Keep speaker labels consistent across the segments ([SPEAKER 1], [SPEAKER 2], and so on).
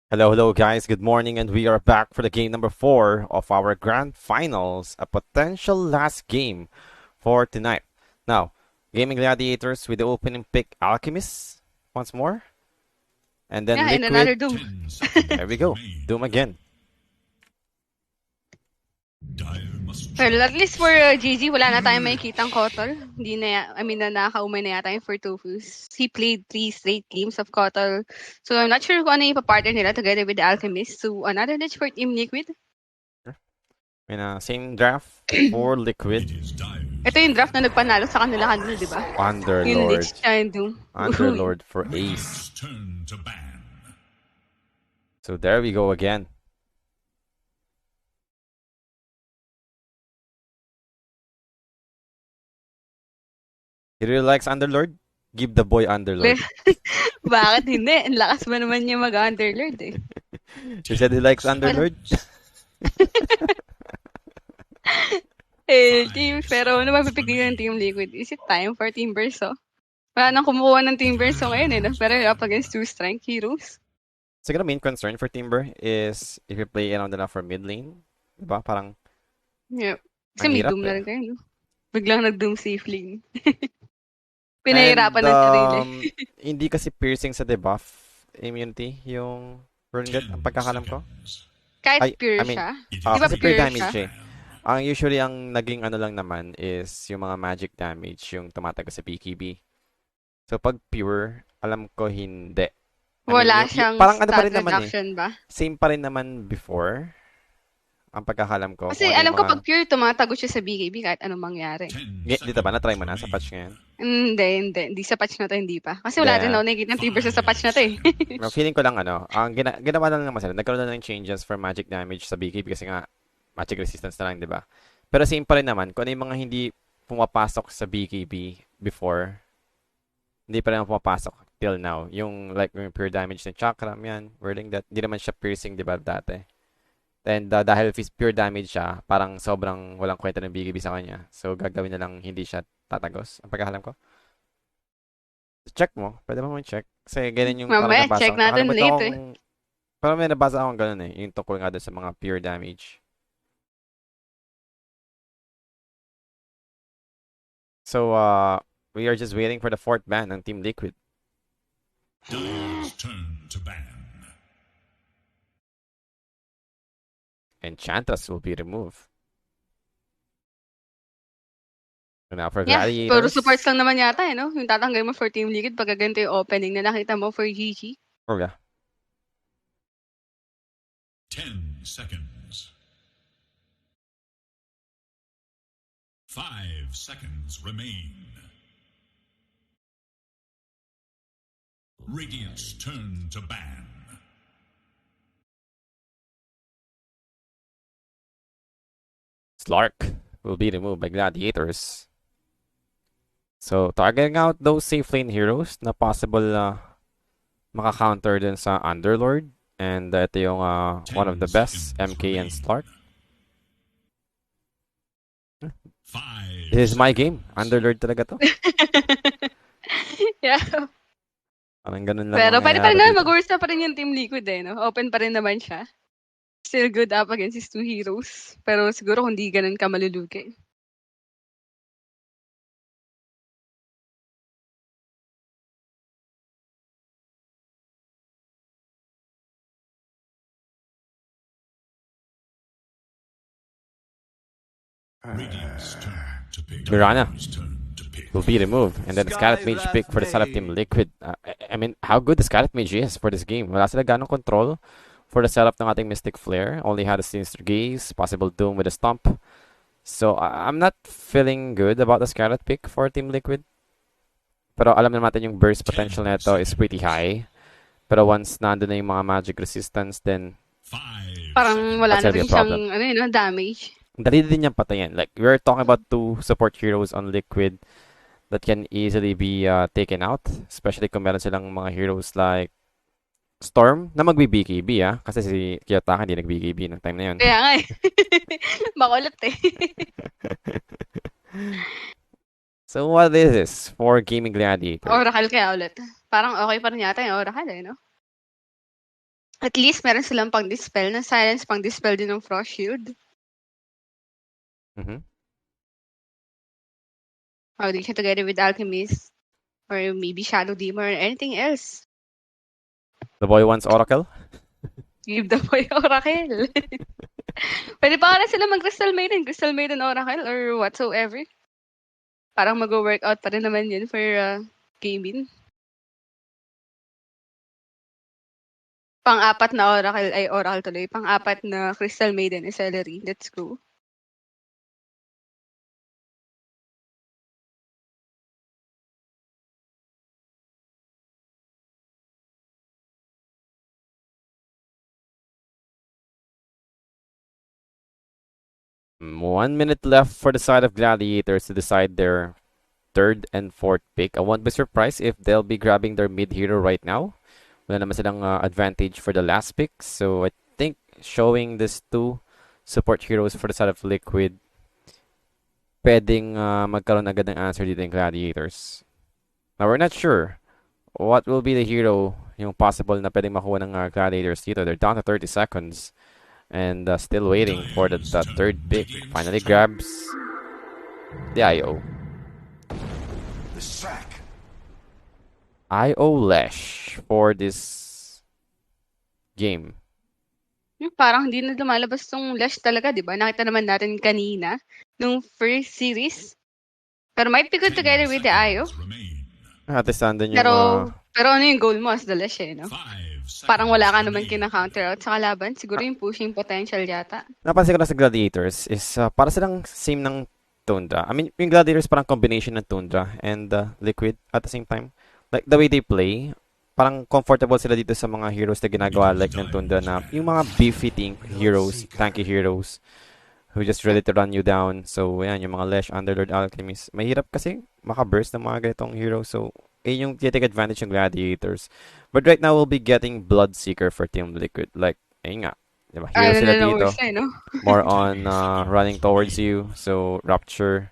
[SPEAKER 1] Hello, hello, guys. Good morning, and we are back for the game number 4 of our grand finals, a potential last game for tonight. Now, Gaming Gladiators with the opening pick Alchemist once more, and then
[SPEAKER 2] Yeah, and another
[SPEAKER 1] Liquid.
[SPEAKER 2] Doom.
[SPEAKER 1] There we go. Doom again.
[SPEAKER 2] Well, at least for GG, wala na tayong makikitang Kotal. Hindi na, I mean, nanakaumay na yata yung for Tofus. He played 3 straight games of Kotal. So, I'm not sure kung ano yung ipapartner nila together with the Alchemist. So, another ditch for Team Liquid.
[SPEAKER 1] Same draft for Liquid.
[SPEAKER 2] Ito yung draft na nagpanalo sa kanila kanina, di ba? Yung
[SPEAKER 1] Underlord.
[SPEAKER 2] Lich tsaka yung Doom.
[SPEAKER 1] Underlord for Ace. So there we go again. He really likes Underlord? Give the boy Underlord.
[SPEAKER 2] Bakit hindi? Ang lakas ba naman niya mag-Underlord eh.
[SPEAKER 1] He said he likes Underlord?
[SPEAKER 2] Pero ano mapipigil ng Team Liquid? Is it time for Team Verso? Wala nang kumukuha ng Team Verso ngayon eh, no? Pero up against 2 strength heroes.
[SPEAKER 1] Siguro main concern for Timber is if you play around na for mid lane, diba? Parang
[SPEAKER 2] Yep. Kasi
[SPEAKER 1] ang
[SPEAKER 2] may
[SPEAKER 1] hirap
[SPEAKER 2] Doom na
[SPEAKER 1] eh.
[SPEAKER 2] rin kayo, no? Biglang nag-Doom safe lane.
[SPEAKER 1] And
[SPEAKER 2] Pinahirapan ng sarili.
[SPEAKER 1] hindi kasi piercing sa debuff immunity yung Burn God, ang pagkakalam ko.
[SPEAKER 2] Kahit
[SPEAKER 1] Ay, I
[SPEAKER 2] pure
[SPEAKER 1] mean,
[SPEAKER 2] siya. Di ba
[SPEAKER 1] kasi pure
[SPEAKER 2] pure siya?
[SPEAKER 1] damage eh. Ang usually ang naging ano lang naman is yung mga magic damage yung tumatago sa BKB. So pag pure, alam ko hindi. I mean,
[SPEAKER 2] Wala siyang
[SPEAKER 1] parang ano pa
[SPEAKER 2] stat
[SPEAKER 1] rin naman eh.
[SPEAKER 2] reduction ba?
[SPEAKER 1] Same pa rin naman before. Ang pagkakalam ko
[SPEAKER 2] Kasi
[SPEAKER 1] kung ano
[SPEAKER 2] alam
[SPEAKER 1] yung
[SPEAKER 2] ko
[SPEAKER 1] mga...
[SPEAKER 2] pag pure, tumatago siya sa BKB kahit anong mangyari.
[SPEAKER 1] Dito ba? Na-try mo na sa patch ngayon?
[SPEAKER 2] Hindi. Hindi sa patch na to, hindi pa. Kasi
[SPEAKER 1] Hindi.
[SPEAKER 2] wala rin ako nakikita ng Team Verso sa patch na to eh.
[SPEAKER 1] Feeling ko lang ano, ang ginawa lang naman sila, nagkaroon na ng changes for magic damage sa BKB kasi nga magic resistance na lang, di ba? Pero same pa rin naman, kung ano yung mga hindi pumapasok sa BKB before, hindi pa rin pumapasok till now. Yung like yung pure damage ng chakram yan, wording that, hindi naman siya piercing, di ba, dati. And dahil pure damage siya, parang sobrang walang kwenta ng BKB sa kanya. So gagawin na lang hindi siya tatagos. Ang pagkakalam ko. Check mo. Pwede mo check. Kasi ganun yung parang
[SPEAKER 2] Mamaya,
[SPEAKER 1] nabasa
[SPEAKER 2] check
[SPEAKER 1] ko.
[SPEAKER 2] natin
[SPEAKER 1] Nakalimutan
[SPEAKER 2] later.
[SPEAKER 1] akong... Parang may nabasa akong ganun eh. Yung tungkol nga doon sa mga pure damage. So, we are just waiting for the fourth ban ng Team Liquid.
[SPEAKER 3] Turn to ban.
[SPEAKER 1] Enchantress will be removed. So now for
[SPEAKER 2] Yeah, puro
[SPEAKER 1] Gladiators.
[SPEAKER 2] supports lang naman yata eh, no? Yung tatanggal mo for Team Liquid pag ganito yung opening na nakita mo for GG.
[SPEAKER 1] Oh yeah.
[SPEAKER 3] 10 seconds. 5 seconds remain. Radiant's turn to ban.
[SPEAKER 1] Slark will be removed by Gladiators. So, targeting out those safe lane heroes na possible maka-counter din sa Underlord. And ito yung one of the best, MK and Slark. This is my game. Underlord talaga to.
[SPEAKER 2] Yeah.
[SPEAKER 1] Parang ganun lang
[SPEAKER 2] Pero pwede pa rin
[SPEAKER 1] mangyayari
[SPEAKER 2] naman
[SPEAKER 1] dito.
[SPEAKER 2] mag-worst na pa rin yung Team Liquid eh, no? Open pa rin naman siya. Still good up against his 2 heroes. Pero siguro kung di ganun ka malulugi.
[SPEAKER 3] Radiant's turn to pick.
[SPEAKER 1] Mirana
[SPEAKER 3] Turn to pick.
[SPEAKER 1] will be removed. And then Scarlet Mage pick for the setup team Liquid. I mean, how good the Scarlet Mage is for this game. Wala sila ganong control for the setup ng ating Mystic Flare. Only had a Sinister Gaze, possible Doom with a Stomp. So, I'm not feeling good about the Scarlet pick for Team Liquid. Pero alam naman natin yung burst potential nito is pretty high. Pero once nandun na yung mga magic resistance, then
[SPEAKER 2] Parang wala
[SPEAKER 1] that's
[SPEAKER 2] na
[SPEAKER 1] gonna be
[SPEAKER 2] rin
[SPEAKER 1] a problem.
[SPEAKER 2] siyang damage.
[SPEAKER 1] Dali din niyang patayin. Like, we're talking about 2 support heroes on Liquid that can easily be taken out. Especially kung meron silang mga heroes like Storm na magbi-BKB kasi si Kiyotaka hindi nag-BKB ng time na yun.
[SPEAKER 2] Kaya nga eh. Makulit eh.
[SPEAKER 1] So what is this for Gaming Gladiators?
[SPEAKER 2] Oracle kaya ulit. Parang okay pa rin yata yung Oracle eh, no? At least meron silang pang-dispel ng silence, pang-dispel din ng frost shield.
[SPEAKER 1] Mm-hmm.
[SPEAKER 2] Or they can together with Alchemist. Or maybe Shadow Demon or anything else.
[SPEAKER 1] The boy wants Oracle.
[SPEAKER 2] Give the boy Oracle. Pwede pa rin sila mag-Crystal Maiden Oracle or whatsoever. Parang mag-workout pa rin naman yun for Gaimin. Pang-apat na Oracle tuloy. Pang-apat na Crystal Maiden is Celery. Let's go.
[SPEAKER 1] One minute left for the side of Gladiators to decide their third and fourth pick. I won't be surprised if they'll be grabbing their mid hero right now. Wala naman silang advantage for the last pick. So I think showing these two support heroes for the side of Liquid, pwedeng magkaroon agad ng answer dito yung Gladiators. Now we're not sure what will be the hero yung possible na pwedeng makuha ng Gladiators dito. They're down to 30 seconds. And still waiting for the third pick. Finally grabs the IO.
[SPEAKER 3] The sack.
[SPEAKER 1] IO Lesh for this game.
[SPEAKER 2] Parang hindi na lumalabas tong Lash talaga, di ba? Nakita naman natin kanina nung first series. Pero might be good together with the IO.
[SPEAKER 1] Atestan din yung...
[SPEAKER 2] Pero ano yung goal mo as the Lash no? Parang wala ka naman kina-counter out sa kalaban. Siguro yung pushing potential yata.
[SPEAKER 1] Napansin ko na sa Gladiators is para silang same ng Tundra. I mean, yung Gladiators parang combination ng Tundra and Liquid at the same time. Like, the way they play, parang comfortable sila dito sa mga heroes na ginagawa like ng Tundra na yung mga beefy heroes, tanky heroes who just ready to run you down. So, yan, yung mga Lesh, Underlord, Alchemist. Mahirap kasi makaburst ng mga ganitong heroes. So, yung take advantage ng Gladiators. But right now, we'll be getting Bloodseeker for Team Liquid. Like, ayun nga. Diba? Hero sila dito. More on running towards you. So, Rapture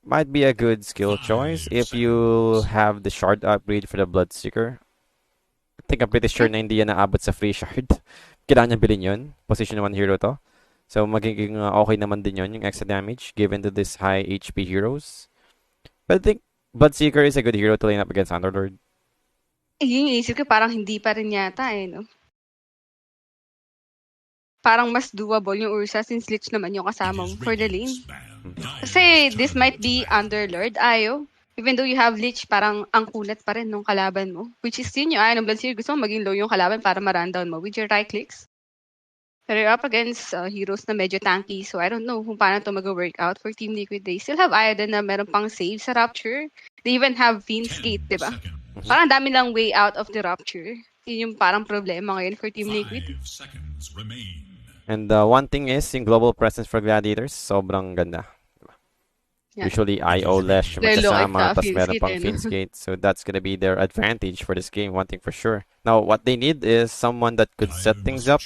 [SPEAKER 1] might be a good skill choice if you have the shard upgrade for the Bloodseeker. I think I'm pretty sure na hindi yan naabot sa free shard. Kailangan niya bilhin yun. Position 1 hero to. So, magiging okay naman din yun, yung extra damage given to this high HP heroes. But I think Bloodseeker is a good hero to line up against Underlord.
[SPEAKER 2] Yung isip ko parang hindi pa rin yata no? Parang mas doable yung Ursa since Lich naman yung kasama mo for the lane. Kasi this might be Underlord, Ayo. Even though you have Lich, parang ang kunat pa rin nung kalaban mo. Which is yun yung ayaw ng Bloodseeker. Gusto mo maging low yung kalaban para ma-rundown mo with your right clicks. Pero you're up against heroes na medyo tanky. So I don't know kung paano to mag-work out for Team Liquid. They still have Ioden na meron pang save sa Rapture. They even have Fiend's Gate, diba? Parang dami lang way out of the Rapture. Yun yung parang problema ngayon for Team Liquid.
[SPEAKER 1] And one thing is, yung global presence for Gladiators, sobrang ganda. Diba? Yeah. Usually, IO Lesh, magkasama, tapos meron pang Fiend's Gate. So that's gonna be their advantage for this game, one thing for sure. Now, what they need is someone that could set things up.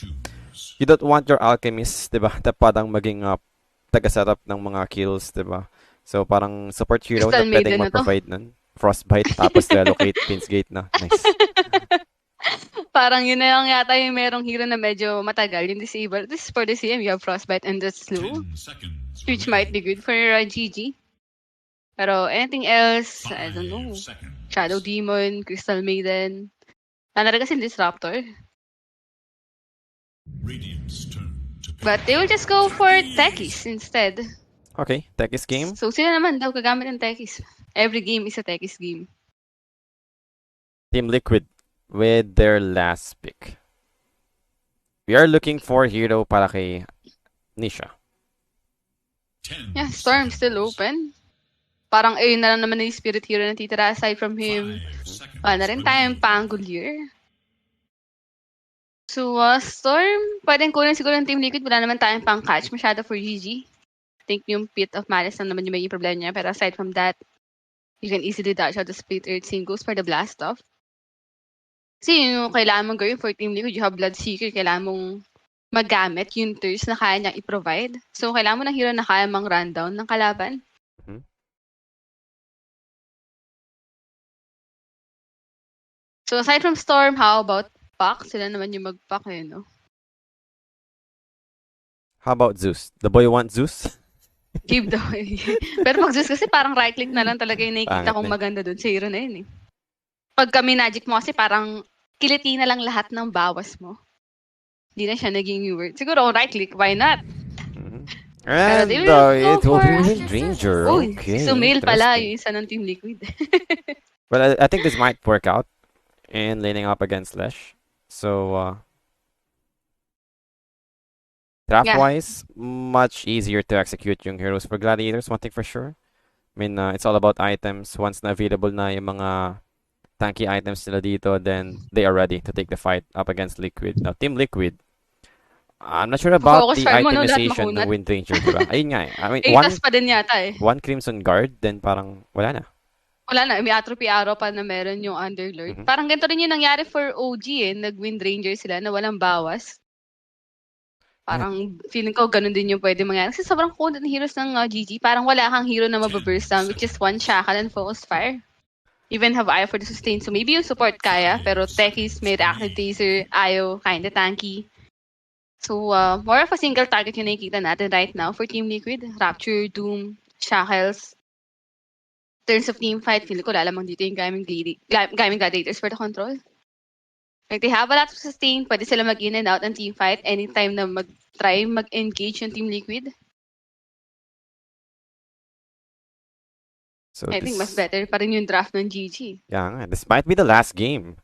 [SPEAKER 1] You don't want your Alchemist, diba? Na parang maging taga-setup ng mga kills, diba? So, parang support hero na pwedeng mag-provide nun. Frostbite, tapos relocate, Fiend's Gate na. Nice.
[SPEAKER 2] Parang yun na lang yata yung merong hero na medyo matagal, yung disable. This is for the CM, you have Frostbite and the slow, which might be good for GG. Pero anything else, I don't know. Shadow Demon, Crystal Maiden. Nana rin kasi Disruptor. But they will just go for Techies instead.
[SPEAKER 1] Okay, Techies game.
[SPEAKER 2] So sila naman daw gagamit ng Techies. Every game is a Techies game.
[SPEAKER 1] Team Liquid with their last pick. We are looking for hero para kay Nisha.
[SPEAKER 2] Yeah, Storm still open. Parang ayun na lang naman yung spirit hero na titira aside from him. Wala na rin tayong Pangolier. So, Storm, pwedeng kunin siguro ng Team Liquid. Wala naman tayong pang-catch masyado for GG. I think yung Pit of Malice lang naman yung may problem niya. Pero aside from that, you can easily dash out the Split Earth Singles for the blast off. Kasi yung kailangan mong gawin for Team Liquid, you have Bloodseeker, kailangan mong magamit yung turns na kaya niyang i-provide. So, kailangan mo ng hero na kaya mang rundown ng kalaban. Mm-hmm. So, aside from Storm, how about mag-pack. Sila naman yung mag-pack eh, no?
[SPEAKER 1] How about Zeus? The boy wants Zeus?
[SPEAKER 2] Give daw eh. Pero pag Zeus kasi parang right click na lang talaga yung nakikita
[SPEAKER 1] Pangit
[SPEAKER 2] kong
[SPEAKER 1] na.
[SPEAKER 2] maganda doon. Sa hero na yun eh. Pag kami Magic mo kasi parang kiliti na lang lahat ng bawas mo. Hindi na siya naging new word. Siguro right click, why not? Pero they
[SPEAKER 1] And
[SPEAKER 2] will go
[SPEAKER 1] it will
[SPEAKER 2] for...
[SPEAKER 1] be Wind Ranger.
[SPEAKER 2] Uy,
[SPEAKER 1] Okay,
[SPEAKER 2] si Sumail pala,
[SPEAKER 1] interesting.
[SPEAKER 2] yung isa ng Team Liquid.
[SPEAKER 1] Well, I think this might work out in laning up against Lesh. So, draft-wise, much easier to execute yung heroes for Gladiators, one thing for sure. I mean, it's all about items. Once na available na yung mga tanky items nila dito, then they are ready to take the fight up against Liquid. Now, Team Liquid, I'm not sure about
[SPEAKER 2] Focus
[SPEAKER 1] the
[SPEAKER 2] fire mo, no? Lahat
[SPEAKER 1] itemization ng
[SPEAKER 2] makunat.
[SPEAKER 1] Wind Ranger, diba? Ayun nga eh. I mean,
[SPEAKER 2] ATAS pa din yata eh.
[SPEAKER 1] one Crimson Guard, then parang wala na.
[SPEAKER 2] Wala na, may atrophy arrow pa na meron yung Underlord. Parang ganito rin yung nangyari for OG eh. Nag-Wind Ranger sila na walang bawas. Parang feeling ko ganun din yung pwede mangyari. Kasi sobrang cool ng heroes ng GG. Parang wala kang hero na mababurst down, which is one shackle and focus fire. Even have Io for the sustain. So maybe yung support kaya, pero techies, may reactive taser, Io, kinda tanky. So more of a single target yung nakikita natin right now for Team Liquid. Rapture, Doom, Shackles. In terms of team fight, feeling ko lalamang dito yung Gaimin Gladiators for the control. Like, they have a lot to sustain. Pwede sila mag-in and out ng team fight anytime na mag-try mag-engage yung Team Liquid.
[SPEAKER 1] So
[SPEAKER 2] I think mas better pa rin yung draft ng GG.
[SPEAKER 1] Yeah, nga. This might be the last game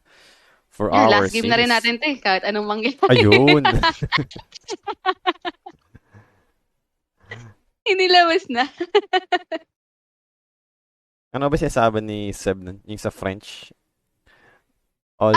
[SPEAKER 1] for
[SPEAKER 2] Yeah,
[SPEAKER 1] our
[SPEAKER 2] last game na rin
[SPEAKER 1] series.
[SPEAKER 2] natin to eh, kahit anong mangyari.
[SPEAKER 1] Ayun.
[SPEAKER 2] Inilabas na.
[SPEAKER 1] Ano ba sinasabi ni Seb nun? Yung sa French? Parang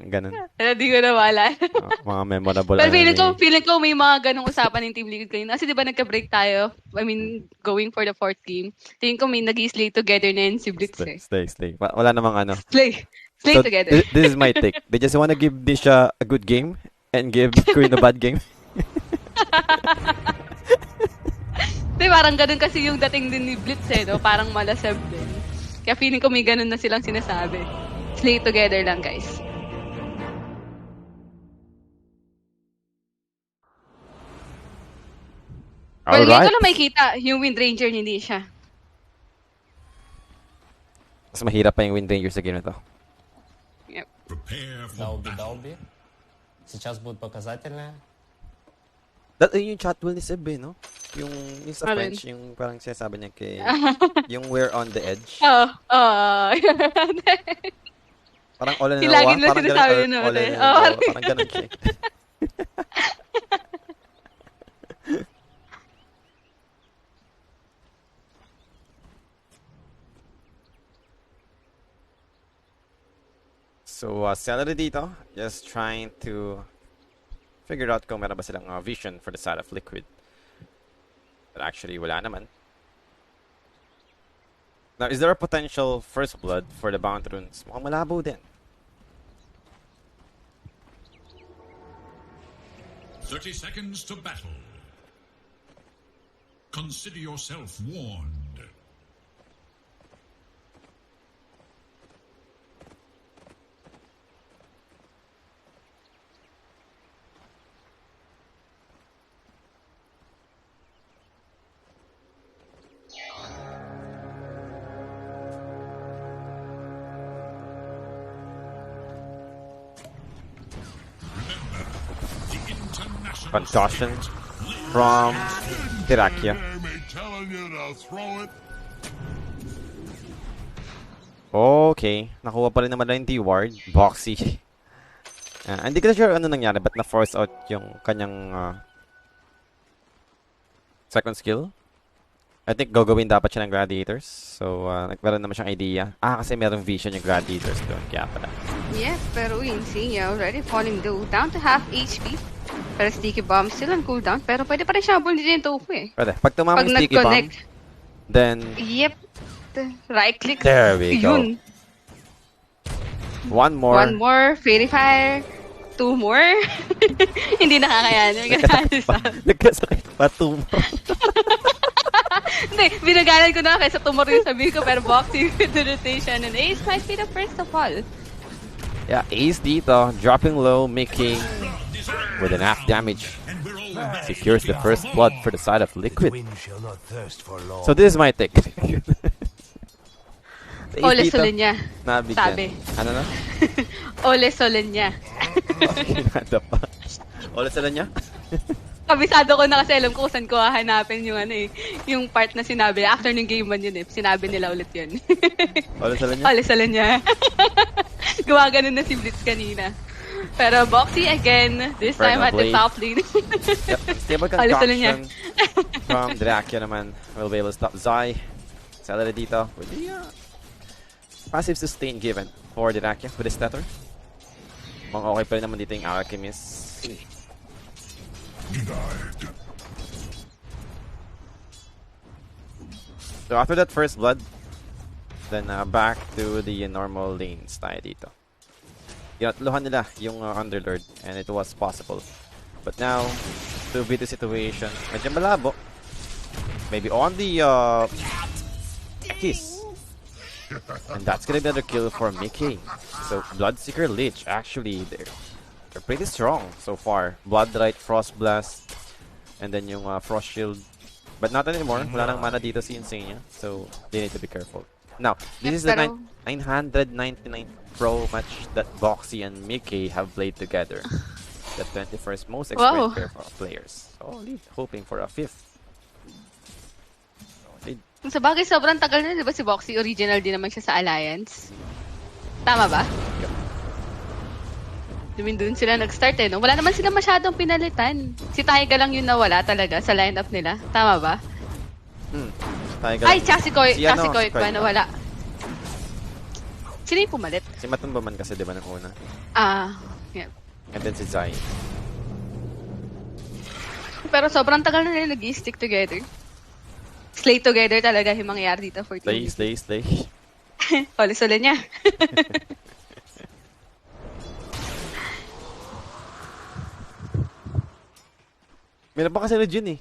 [SPEAKER 1] ganun.
[SPEAKER 2] Hindi ko na maalala.
[SPEAKER 1] Mga memorable.
[SPEAKER 2] Pero feeling ko may mga ganong usapan ng Team Liquid kanina. Kasi di ba nagka-break tayo? I mean, going for the fourth game. Tingin ko may nag-slay together na yun si Blitz eh.
[SPEAKER 1] Stay. Wala namang ano.
[SPEAKER 2] Slay
[SPEAKER 1] So,
[SPEAKER 2] together.
[SPEAKER 1] This is my take. They just wanna give Disha a good game and give Queen a bad game.
[SPEAKER 2] Di parang ganun kasi yung dating din ni Blitz eh, no? Parang malasab din. Kaya feeling ko may ganun na silang sinasabi. Slay together lang, guys. Well, ngayon ko lang makikita yung Wind Ranger, hindi siya.
[SPEAKER 1] Mas mahirap pa yung Wind Ranger sa game na to.
[SPEAKER 2] Yep.
[SPEAKER 4] Долби. Сейчас будет показательная.
[SPEAKER 1] Yung chat will ni Seb eh, no? Yung sa French, yung parang sinasabi niya kay... yung we're on the edge. Parang all in
[SPEAKER 2] Lagi
[SPEAKER 1] one.
[SPEAKER 2] na
[SPEAKER 1] Parang
[SPEAKER 2] sinasabi
[SPEAKER 1] ganun.
[SPEAKER 2] yun
[SPEAKER 1] All in
[SPEAKER 2] naman.
[SPEAKER 1] Parang ganun siya. So, Celery dito, just trying to figure out kung meron ba silang vision for the side of Liquid. But actually, wala naman. Now, is there a potential first blood for the Bounty Runes? Mukhang malabo din.
[SPEAKER 3] 30 seconds to battle. Consider yourself warned.
[SPEAKER 1] Concussion from Tirakia. Okay. Nakuha pa rin naman yung T-Ward. Boxy. Hindi ko na sure ano nangyari, but na-force out yung kanyang second skill. I think gagawin dapat siya ng Gladiators. So, meron naman siyang idea. Kasi merong vision yung Gladiators doon. Kaya pala.
[SPEAKER 2] Yes, pero Insignia already falling low. Down to half HP. Pero Sticky Bomb still on cooldown. Pero pwede pa rin siya habol dito yung tofu eh.
[SPEAKER 1] Pwede. Pag tumama yung Sticky Bomb, then...
[SPEAKER 2] Yep. Right click.
[SPEAKER 1] There we go.
[SPEAKER 2] Yun.
[SPEAKER 1] One more.
[SPEAKER 2] Fairy Fire. 2 more. Hindi nakakayanin.
[SPEAKER 1] Nagkasakit pa 2 more.
[SPEAKER 2] Hindi, binagalan ko na kaysa tumor yung sabihin ko, pero boxing with the rotation and Ace might be the first of all.
[SPEAKER 1] Yeah, ace dito, dropping low, Mickey with an half damage. Secures the first blood for the side of Liquid. So this is my take.
[SPEAKER 2] Ole Solenya.
[SPEAKER 1] Nabigyan.
[SPEAKER 2] Sabi.
[SPEAKER 1] Ano na?
[SPEAKER 2] Ole Solenya.
[SPEAKER 1] Kinada pa. Ole sila niya?
[SPEAKER 2] Kabisado ko na kasi alam ko kung saan ko hahanapin yung yung part na sinabi. After ng game 1 yun sinabi nila ulit yun.
[SPEAKER 1] Ole sila niya?
[SPEAKER 2] Ole Solenya. Gawa ganun na si Blitz kanina. Pero Boxy again, this time at the top lane.
[SPEAKER 1] Yep. Stable construction from Dracula naman will be able to stop Zai. Salary dito with the passive sustain given for Dracula with his stutter. Mukhang okay pa rin naman dito yung Alchemist. So after that first blood, then back to the normal lanes tayo dito. Tinatluhan nila yung Underlord and it was possible. But now, 2v2 situation, medyo malabo. Maybe on the kiss. And that's gonna be another kill for Mickey. So Bloodseeker Lich, actually, they're pretty strong so far. Bloodright, Frost Blast, and then yung Frost Shield. But not anymore. Wala nang mana dito si Insania, so they need to be careful. Now, this is the 999 pro match that Boxy and Mickey have played together. The 21st most experienced players. So, hoping for a 5th.
[SPEAKER 2] Sa bagay, sobrang tagal na, di ba si Boxy? Original din naman siya sa Alliance. Tama ba?
[SPEAKER 1] Yep.
[SPEAKER 2] Dun sila nag-start no? Wala naman sila masyadong pinalitan. Si Taiga lang yung nawala talaga sa lineup nila. Tama ba?
[SPEAKER 1] Taiga
[SPEAKER 2] ay, tsaka si Koy pa nawala. Sino yung pumalit?
[SPEAKER 1] Si Matumbaman kasi, di ba, ng una?
[SPEAKER 2] Yeah.
[SPEAKER 1] And then si Zai.
[SPEAKER 2] Pero sobrang tagal na nila nag-stick together. Slay together talaga yung mangyayari dito for team.
[SPEAKER 1] Slay.
[SPEAKER 2] Ole niya.
[SPEAKER 1] Meron pa kasi yun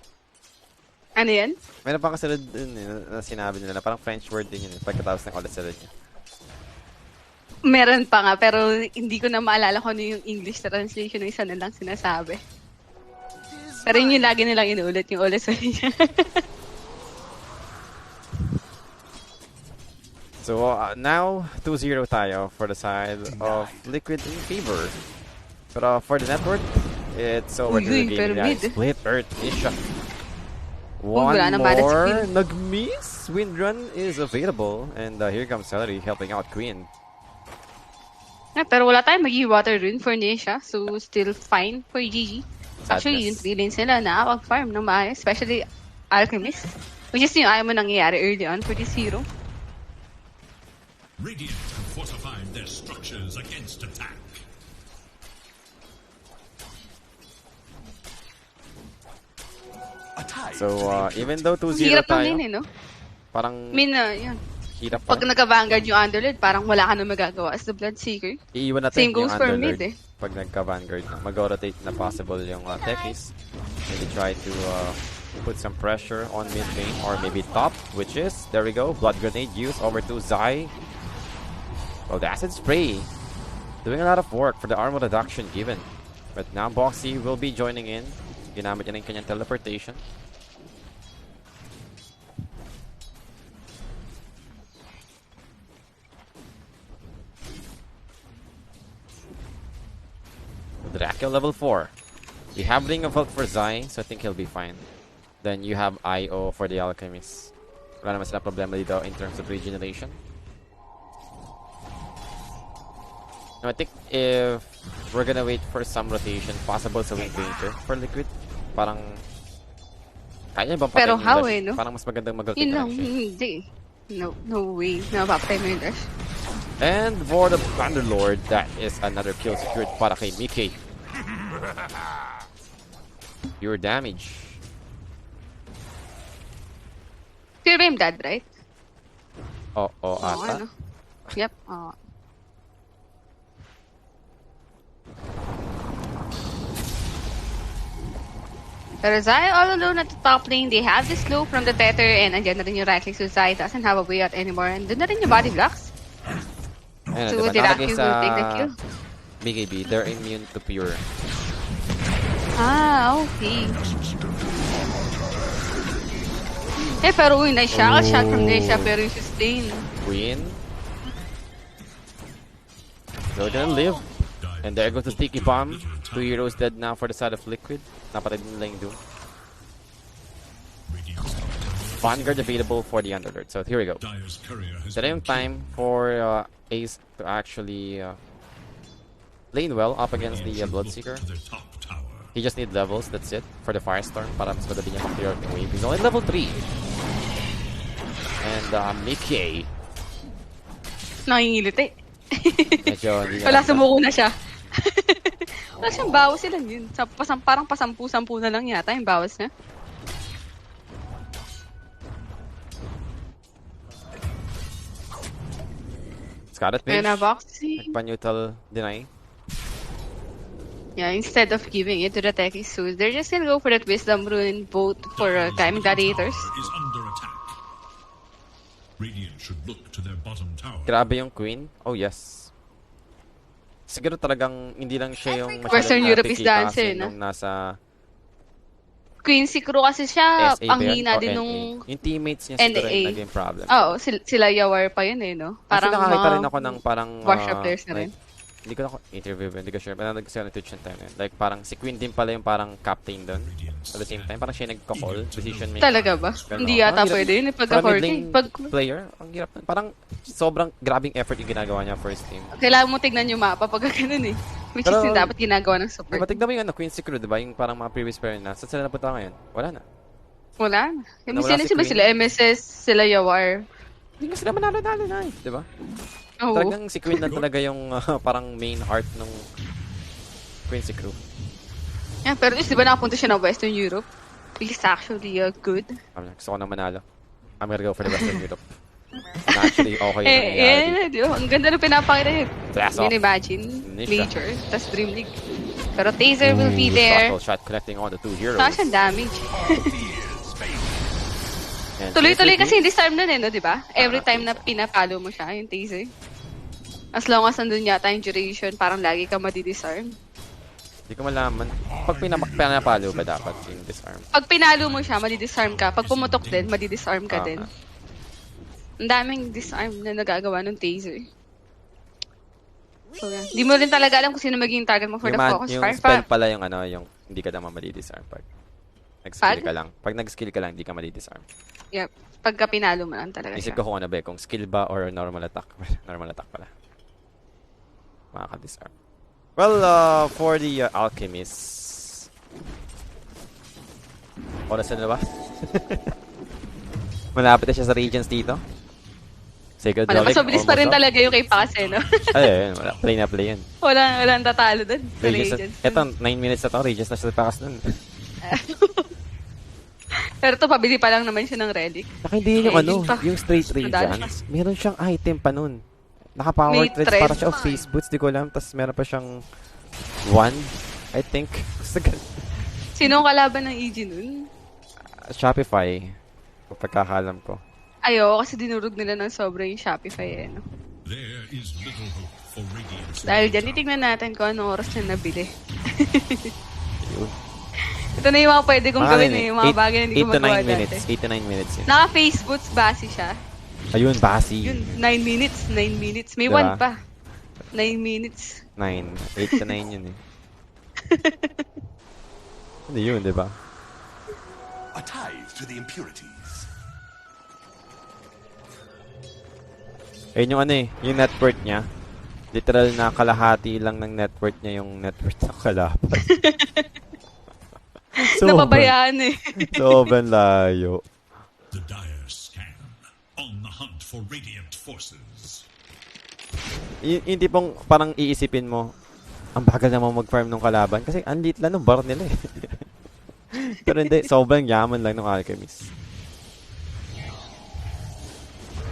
[SPEAKER 2] Ano yan?
[SPEAKER 1] Meron pa kasi yun na sinabi nila na parang French word din yun pagkatapos ng Ole niya.
[SPEAKER 2] Meron pa nga, pero hindi ko na maalala kung ano yung English translation ng isa na lang sinasabi. Pero yun yung lagi nilang inuulit, yung Ole niya.
[SPEAKER 1] So now 2-0 tayo for the side of Liquid in favor. But for the network, it's over to the game. Split Earth Isha. One more nag-miss. Windrun is available, and here comes Celery helping out Queen.
[SPEAKER 2] Yeah, pero wala tayong mag-water rune for Nisha, so still fine for GG. Actually, yung 3 lanes nila nakakapag-farm ng maayos, especially Alchemist, which is yung ayaw mo nangyayari early on for this hero.
[SPEAKER 3] Radiant have fortified their structures against attack.
[SPEAKER 1] So even though 2-0
[SPEAKER 2] hirap
[SPEAKER 1] tayo,
[SPEAKER 2] lang din no?
[SPEAKER 1] Parang
[SPEAKER 2] yun.
[SPEAKER 1] hirap pa.
[SPEAKER 2] Pag nagka-Vanguard yung Underlord, parang wala ka na magagawa as the Bloodseeker.
[SPEAKER 1] Iiwan natin
[SPEAKER 2] Same goes
[SPEAKER 1] yung
[SPEAKER 2] for
[SPEAKER 1] Underlord.
[SPEAKER 2] mid
[SPEAKER 1] Pag nagka-Vanguard na, mag-rotate na possible yung techies. Maybe try to put some pressure on mid lane or maybe top, which is, there we go, Blood Grenade used over to Zai. Well, the Acid Spray doing a lot of work for the armor reduction given. But now Boxy will be joining in. Ginamit niya ng kanyang teleportation. Dracula level 4. We have Ring of Health for Zai, so I think he'll be fine. Then you have IO for the Alchemist. Wala naman sila problema dito in terms of regeneration. No, I think if we're gonna wait for some rotation, possible sa Wind Painter for Liquid, parang kaya bang patayin
[SPEAKER 2] pero
[SPEAKER 1] yung
[SPEAKER 2] how
[SPEAKER 1] dash?
[SPEAKER 2] no?
[SPEAKER 1] Parang mas magandang mag-rotate
[SPEAKER 2] Yun
[SPEAKER 1] na
[SPEAKER 2] lang,
[SPEAKER 1] lang siya.
[SPEAKER 2] hindi. No way. Napapatay mo yung dash.
[SPEAKER 1] And for the Thunderlord, that is another kill secured para kay Mickey. Pure damage.
[SPEAKER 2] Pure Beam Dad, right?
[SPEAKER 1] Oo, ata.
[SPEAKER 2] Ano? Yep. Pero Zai all alone at the top lane. They have the slow from the Tether and andyan na rin yung right click. So Zai doesn't have a way out anymore. And doon na rin yung body blocks.
[SPEAKER 1] Ayun,
[SPEAKER 2] So
[SPEAKER 1] diba?
[SPEAKER 2] Diracu
[SPEAKER 1] Nakalagay
[SPEAKER 2] will take the kill.
[SPEAKER 1] BKB, they're immune to pure.
[SPEAKER 2] Okay. Pero uy, nice shot. Shot from Nesha, pero yung sustain.
[SPEAKER 1] Queen. They're gonna live. And there goes the sticky bomb. 2 heroes dead now for the side of Liquid. Napatay din nila yung Doom. Vanguard available for the Underlord. So here we go. Ito na yung time for Ace to actually lane well up against the Bloodseeker. He just needs levels, that's it, for the Firestorm para mas madali niya mag-clear out yung wave. He's only level 3. And Mickey.
[SPEAKER 2] Nangingiliti.
[SPEAKER 1] Medyo hindi
[SPEAKER 2] Wala, sumuko na siya. Wala siyang bawas ilan yun. Parang pasampu-sampu na lang yata yung bawas niya.
[SPEAKER 1] Scarlet Mage.
[SPEAKER 2] Kaya na-boxing.
[SPEAKER 1] Nagpa-neutral deny.
[SPEAKER 2] Yeah, instead of giving it to the Techies Suits, they're just gonna go for that Wisdom Rune vote for Gaimin Gladiators.
[SPEAKER 3] Is under attack. Radiant should look to their bottom tower.
[SPEAKER 1] Grabe yung Queen. Oh yes. Siguro talagang hindi lang siya yung
[SPEAKER 2] Western Europe is
[SPEAKER 1] nakikita
[SPEAKER 2] dancer,
[SPEAKER 1] kasi
[SPEAKER 2] no?
[SPEAKER 1] nung nasa
[SPEAKER 2] Quincy Crew kasi siya,
[SPEAKER 1] SA
[SPEAKER 2] ang
[SPEAKER 1] ba yun?
[SPEAKER 2] hina
[SPEAKER 1] O
[SPEAKER 2] din
[SPEAKER 1] NA?
[SPEAKER 2] nung...
[SPEAKER 1] Yung teammates niya siguro
[SPEAKER 2] NA.
[SPEAKER 1] yung naging problem.
[SPEAKER 2] Oo, sila Yawar pa yun eh, no?
[SPEAKER 1] Parang nakakita
[SPEAKER 2] mga
[SPEAKER 1] rin ako ng parang
[SPEAKER 2] workshop players na rin.
[SPEAKER 1] like, hindi ko na interview, hindi ko sure. Pero nag-sell na Twitch yung time na yun. Like parang si Queen din pala yung parang captain doon. At the same time, parang siya nagka-call, decision maker.
[SPEAKER 2] Talaga ba?
[SPEAKER 1] Ganun
[SPEAKER 2] Hindi
[SPEAKER 1] ako.
[SPEAKER 2] yata
[SPEAKER 1] Ang hirap.
[SPEAKER 2] pwede yun.
[SPEAKER 1] Para
[SPEAKER 2] Pagka-4K.
[SPEAKER 1] mid-lane player, ang hirap. Parang sobrang grabing effort yung ginagawa niya first team.
[SPEAKER 2] Kailangan mo tignan yung mapa pag ganun eh. Which is
[SPEAKER 1] Pero-
[SPEAKER 2] yung dapat ginagawa ng support.
[SPEAKER 1] Diba, tignan mo yung Queen's Crew, diba? Yung parang mga previous player na. Saan sila napunta ngayon? Wala na.
[SPEAKER 2] Wala na.
[SPEAKER 1] Nawala si
[SPEAKER 2] Sila
[SPEAKER 1] Queen.
[SPEAKER 2] sila, MSS, sila Yawar.
[SPEAKER 1] Hindi nga sila manalo-nalo na eh, diba?
[SPEAKER 2] Oo.
[SPEAKER 1] Talagang si Queen lang talaga yung parang main heart ng Queen's Crew.
[SPEAKER 2] Yeah, pero di ba nakapunta siya ng Western Europe? Which is actually good.
[SPEAKER 1] Gusto ko na manalo. I'm gonna go for the Western Europe. Na actually, okay yung nangyayari.
[SPEAKER 2] Di ba? Ang ganda ng pinapakita yun.
[SPEAKER 1] Blast off.
[SPEAKER 2] Yun, imagine.
[SPEAKER 1] Nisha.
[SPEAKER 2] Major, tas Dream League. Pero Taser will be there.
[SPEAKER 1] Shuttle shot connecting on the two heroes.
[SPEAKER 2] Saka siyang damage.
[SPEAKER 1] And
[SPEAKER 2] Tuloy-tuloy
[SPEAKER 1] Taser
[SPEAKER 2] kasi yung disarm nun eh, no, di ba? Every time na pinapalo mo siya, yung Taser. As long as nandun yata yung duration, parang lagi ka madidisarm.
[SPEAKER 1] Hindi ko malaman. Pag pinapalo ba dapat yung disarm?
[SPEAKER 2] Pag pinalo mo siya, madidisarm ka. Pag pumutok din, madidisarm ka din. Ang daming disarm na nagagawa ng Taser. So, yan. Di mo rin talaga alam kung sino magiging target mo for the focus
[SPEAKER 1] yung
[SPEAKER 2] fire.
[SPEAKER 1] spell pala yung yung hindi ka naman madidisarm pag nag-skill ka lang. Pag nag-skill ka lang, hindi ka madidisarm.
[SPEAKER 2] Yep. Pagka pinalo mo lang talaga
[SPEAKER 1] Isip
[SPEAKER 2] siya.
[SPEAKER 1] ko kung ano ba, kung skill ba or normal attack. Normal attack pala. Makaka-disarm. Well, for the Alchemist. Oras na ba? Malapit na siya sa regions dito. Sacred
[SPEAKER 2] Mas
[SPEAKER 1] Relic.
[SPEAKER 2] mabilis pa rin talaga yung kay Pase, no?
[SPEAKER 1] Ay, wala. Play na play yan.
[SPEAKER 2] Walang tatalo dun sa Legends.
[SPEAKER 1] Ito, 9 minutes na to. Regions na siya sa pakas nun.
[SPEAKER 2] Pero to pabili pa lang naman siya ng relic.
[SPEAKER 1] Saka hindi yung
[SPEAKER 2] Yun pa.
[SPEAKER 1] yung straight regions. Meron siyang item pa nun. Naka-power
[SPEAKER 2] May
[SPEAKER 1] threads
[SPEAKER 2] thread.
[SPEAKER 1] para siya o face boots, di ko alam. Tapos meron pa siyang wand, I think.
[SPEAKER 2] Sino ang kalaban ng EG nun?
[SPEAKER 1] Shopify. Kung pagkakalam ko.
[SPEAKER 2] Ayo, kasi dinurog nila ng sobra yung Shopify, eh, no?
[SPEAKER 3] There is little hope for Radiant's
[SPEAKER 2] Dahil dyan, titignan natin kung anong oras na nabili.
[SPEAKER 1] Yun.
[SPEAKER 2] Ito na yung mga pwede kong gawin eh, yung mga bagay na hindi ko
[SPEAKER 1] 8 to 9
[SPEAKER 2] magawa
[SPEAKER 1] minutes.
[SPEAKER 2] dati.
[SPEAKER 1] 8 to 9 minutes yun.
[SPEAKER 2] Naka-face boots base siya.
[SPEAKER 1] Ayun, basi.
[SPEAKER 2] Yun, 9 minutes, 9 minutes. May
[SPEAKER 1] Diba?
[SPEAKER 2] 1 pa. 9 minutes.
[SPEAKER 1] 9. 8 to 9 yun eh. Hindi yun, di ba?
[SPEAKER 5] A tithe to the impurities.
[SPEAKER 1] Ayun yung yung net worth niya. Literal na kalahati lang ng net worth niya yung net worth ng kalaban.
[SPEAKER 2] Napabayaan eh.
[SPEAKER 1] Sobrang layo.
[SPEAKER 3] The dire scan on the hunt for Radiant forces.
[SPEAKER 1] Yung tipong parang iisipin mo, ang bagal naman mag-farm ng kalaban kasi ang liit lang ng bar nila eh. Pero hindi, sobrang yaman lang ng Alchemist.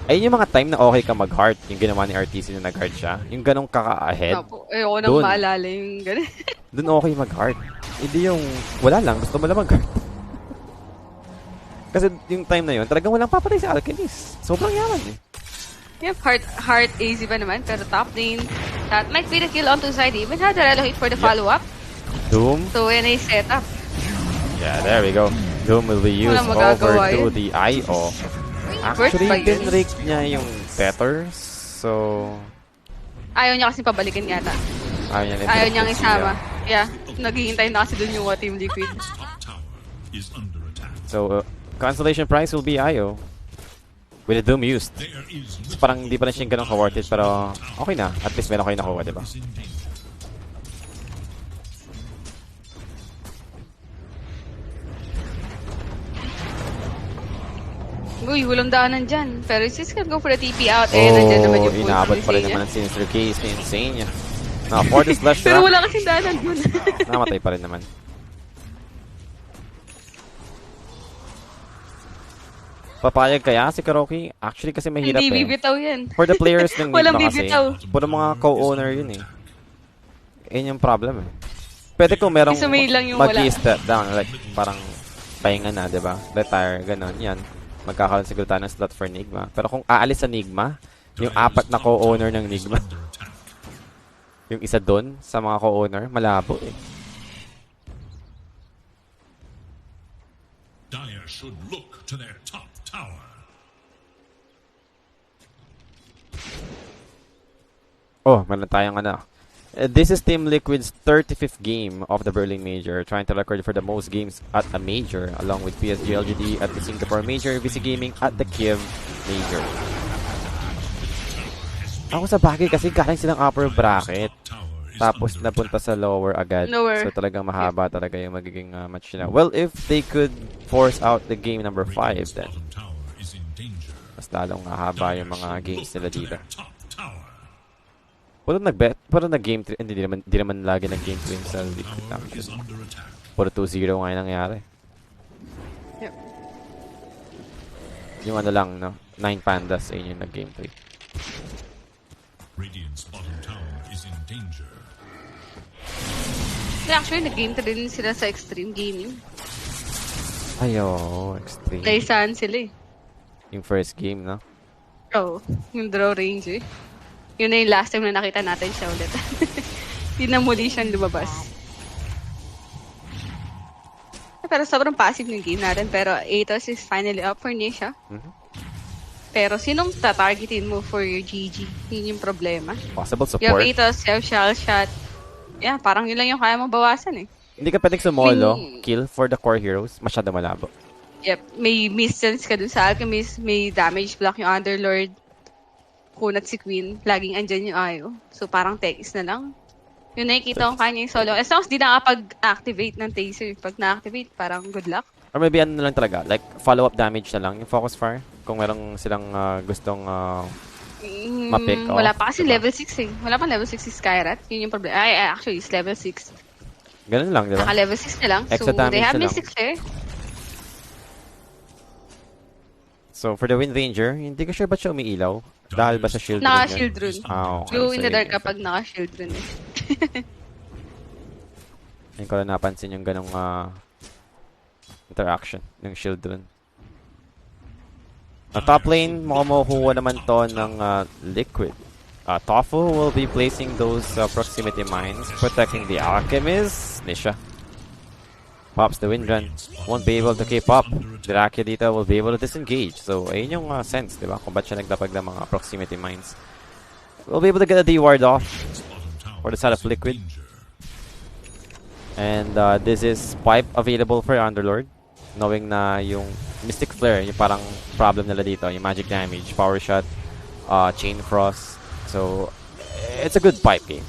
[SPEAKER 1] Ayun yung mga time na okay ka mag-heart, yung ginawa ni RTC na nag-heart siya. Yung ganong kaka-ahead.
[SPEAKER 2] Ayoko nang
[SPEAKER 1] Dun.
[SPEAKER 2] maalala yung gano'n.
[SPEAKER 1] Doon okay mag-heart. Hindi yung wala lang, gusto mo lang mag-heart. Kasi yung time na yun, talagang walang papatay sa Alchemist. Sobrang yaman eh.
[SPEAKER 2] Yep, heart easy ba naman, pero top lane. That might be the kill on two side. Even had the relocate for the follow-up.
[SPEAKER 1] Doom.
[SPEAKER 2] So, yan ay setup.
[SPEAKER 1] Yeah, there we go. Doom will be used
[SPEAKER 2] Walang
[SPEAKER 1] over
[SPEAKER 2] magagawa
[SPEAKER 1] to
[SPEAKER 2] yun.
[SPEAKER 1] the IO.
[SPEAKER 2] Worth
[SPEAKER 1] Actually,
[SPEAKER 2] ba yun?
[SPEAKER 1] dinrake niya yung Tether. So,
[SPEAKER 2] Ayaw niya kasi pabalikin yata. Ayaw niyang isama. Yeah, naghihintay na kasi dun yung Team Liquid.
[SPEAKER 3] Top tower is under attack.
[SPEAKER 1] So, consolation prize will be IO. With the Doom used.
[SPEAKER 3] There is
[SPEAKER 1] So, parang hindi pa rin siya ganun ka-worth it, pero okay na. At least meron kayo nakuha, diba?
[SPEAKER 3] is in danger.
[SPEAKER 2] Uy, walang daanan dyan. Pero sis can go for the TP out. Eh, nandiyan naman yung point
[SPEAKER 1] inaabot
[SPEAKER 2] ng
[SPEAKER 1] pa rin
[SPEAKER 2] Insane
[SPEAKER 1] naman
[SPEAKER 2] niya.
[SPEAKER 1] ng Sinister Case ni Insane niya. Na-afford this flash
[SPEAKER 2] Pero
[SPEAKER 1] trap.
[SPEAKER 2] wala kasing daanan dun.
[SPEAKER 1] Namatay pa rin naman. Papayag kaya si Karoki? Actually kasi mahirap
[SPEAKER 2] Hindi
[SPEAKER 1] eh.
[SPEAKER 2] bibitaw yan.
[SPEAKER 1] For the players ng
[SPEAKER 2] Walang
[SPEAKER 1] Nigma kasi,
[SPEAKER 2] bibitaw.
[SPEAKER 1] puro mga co-owner yun eh. Yun yung problem eh. Pwede kung merong
[SPEAKER 2] Isumay lang yung wala.
[SPEAKER 1] mag-step down, like parang pahinga na, diba? Retire, ganon, yan. Magkakaroon siguro tayo ng slot for Nigma. Pero kung aalis sa Nigma, yung apat na co-owner ng Nigma, yung isa doon sa mga co-owner, malabo eh.
[SPEAKER 3] Dire should look to their top tower.
[SPEAKER 1] Oh, meron tayong ano. This is Team Liquid's 35th game of the Berlin Major, trying to record for the most games at a major, along with PSG LGD at the Singapore Major, VC Gaming at the Kiev Major. Ako sa bagay kasi galing silang upper bracket, tapos napunta sa lower agad.
[SPEAKER 2] Lower.
[SPEAKER 1] So talagang mahaba talaga yung magiging match nila. Well, if they could force out the game number 5, then
[SPEAKER 3] Bottom tower is in danger.
[SPEAKER 1] mas lalong mahaba yung mga games nila
[SPEAKER 3] To
[SPEAKER 1] dito.
[SPEAKER 3] their top tower.
[SPEAKER 1] Puro nag-game 3, hindi naman lagi nag-game 3 sa Liquid
[SPEAKER 3] Tower
[SPEAKER 1] actually.
[SPEAKER 3] is under attack.
[SPEAKER 1] Puro 2-0 nga yung nangyari.
[SPEAKER 2] Yep.
[SPEAKER 1] Yung ano lang, no? 9 Pandas, ayun yung nag-game 3.
[SPEAKER 3] Radiant's bottom tower is in danger.
[SPEAKER 2] Actually, nag-game to din sila sa Extreme Gaming.
[SPEAKER 1] Ayo, extreme.
[SPEAKER 2] Naisahan sila eh.
[SPEAKER 1] Yung first game, no?
[SPEAKER 2] Oo, yung draw range eh. Yun na yung last time na nakita natin siya ulit. Hindi na muli siyang lumabas. Pero sobrang passive ng game natin. Pero Atos is finally up for Nisha. Pero sinong tatargetin mo for your GG? Yun yung problema.
[SPEAKER 1] Possible
[SPEAKER 2] You have
[SPEAKER 1] support.
[SPEAKER 2] Atos, you have Shell Shot. Yeah, parang yun lang yung kaya mong bawasan eh.
[SPEAKER 1] Hindi ka pwedeng sumolo, kill for the core heroes. Masyado malabo.
[SPEAKER 2] Yep, may miss-sense ka dun sa Alchemist, may damage block yung Underlord. Kunat si Queen, laging andyan yung Ayo. So parang Tekis na lang. Yung nakikita ko kanya yung solo. As long as di nakapag-activate ng Taser. Pag na-activate, parang good luck.
[SPEAKER 1] Or maybe ano na lang talaga, like follow-up damage na lang yung focus fire. Kung merong silang gustong ma-pick off.
[SPEAKER 2] Wala pa kasi
[SPEAKER 1] diba?
[SPEAKER 2] level 6 eh. Wala pa level 6 si Skyrat. Yun yung problema. Ay, actually, it's level 6.
[SPEAKER 1] Ganun lang, diba?
[SPEAKER 2] Naka-level 6 na lang.
[SPEAKER 1] Extra
[SPEAKER 2] So,
[SPEAKER 1] damage
[SPEAKER 2] they have
[SPEAKER 1] na lang.
[SPEAKER 2] Mystic Flare.
[SPEAKER 1] So, for the Wind Ranger, hindi ko sure ba't siya umiilaw? Dahil ba sa shield rune
[SPEAKER 2] Naka-shield
[SPEAKER 1] yun?
[SPEAKER 2] rune.
[SPEAKER 1] Ah, okay.
[SPEAKER 2] Glow in
[SPEAKER 1] So,
[SPEAKER 2] the
[SPEAKER 1] yun
[SPEAKER 2] dark
[SPEAKER 1] yung
[SPEAKER 2] kapag naka-shield rune eh.
[SPEAKER 1] Hindi ko lang napansin yung ganong interaction ng shield rune. Top lane, makuha naman to ng Liquid. Tofu will be placing those proximity mines, protecting the Alchemist. Nisha pops the Windrun. Won't be able to keep up. Dracula dito will be able to disengage. So, ayun yung sense, di ba? Kung ba't siya nagdapag ng mga proximity mines. We'll be able to get a D-ward off for the side of Liquid. And this is pipe available for Underlord. Knowing na yung Mystic Flare, yung parang problem nila dito. Yung magic damage, power shot, chain frost. So, it's a good pipe game.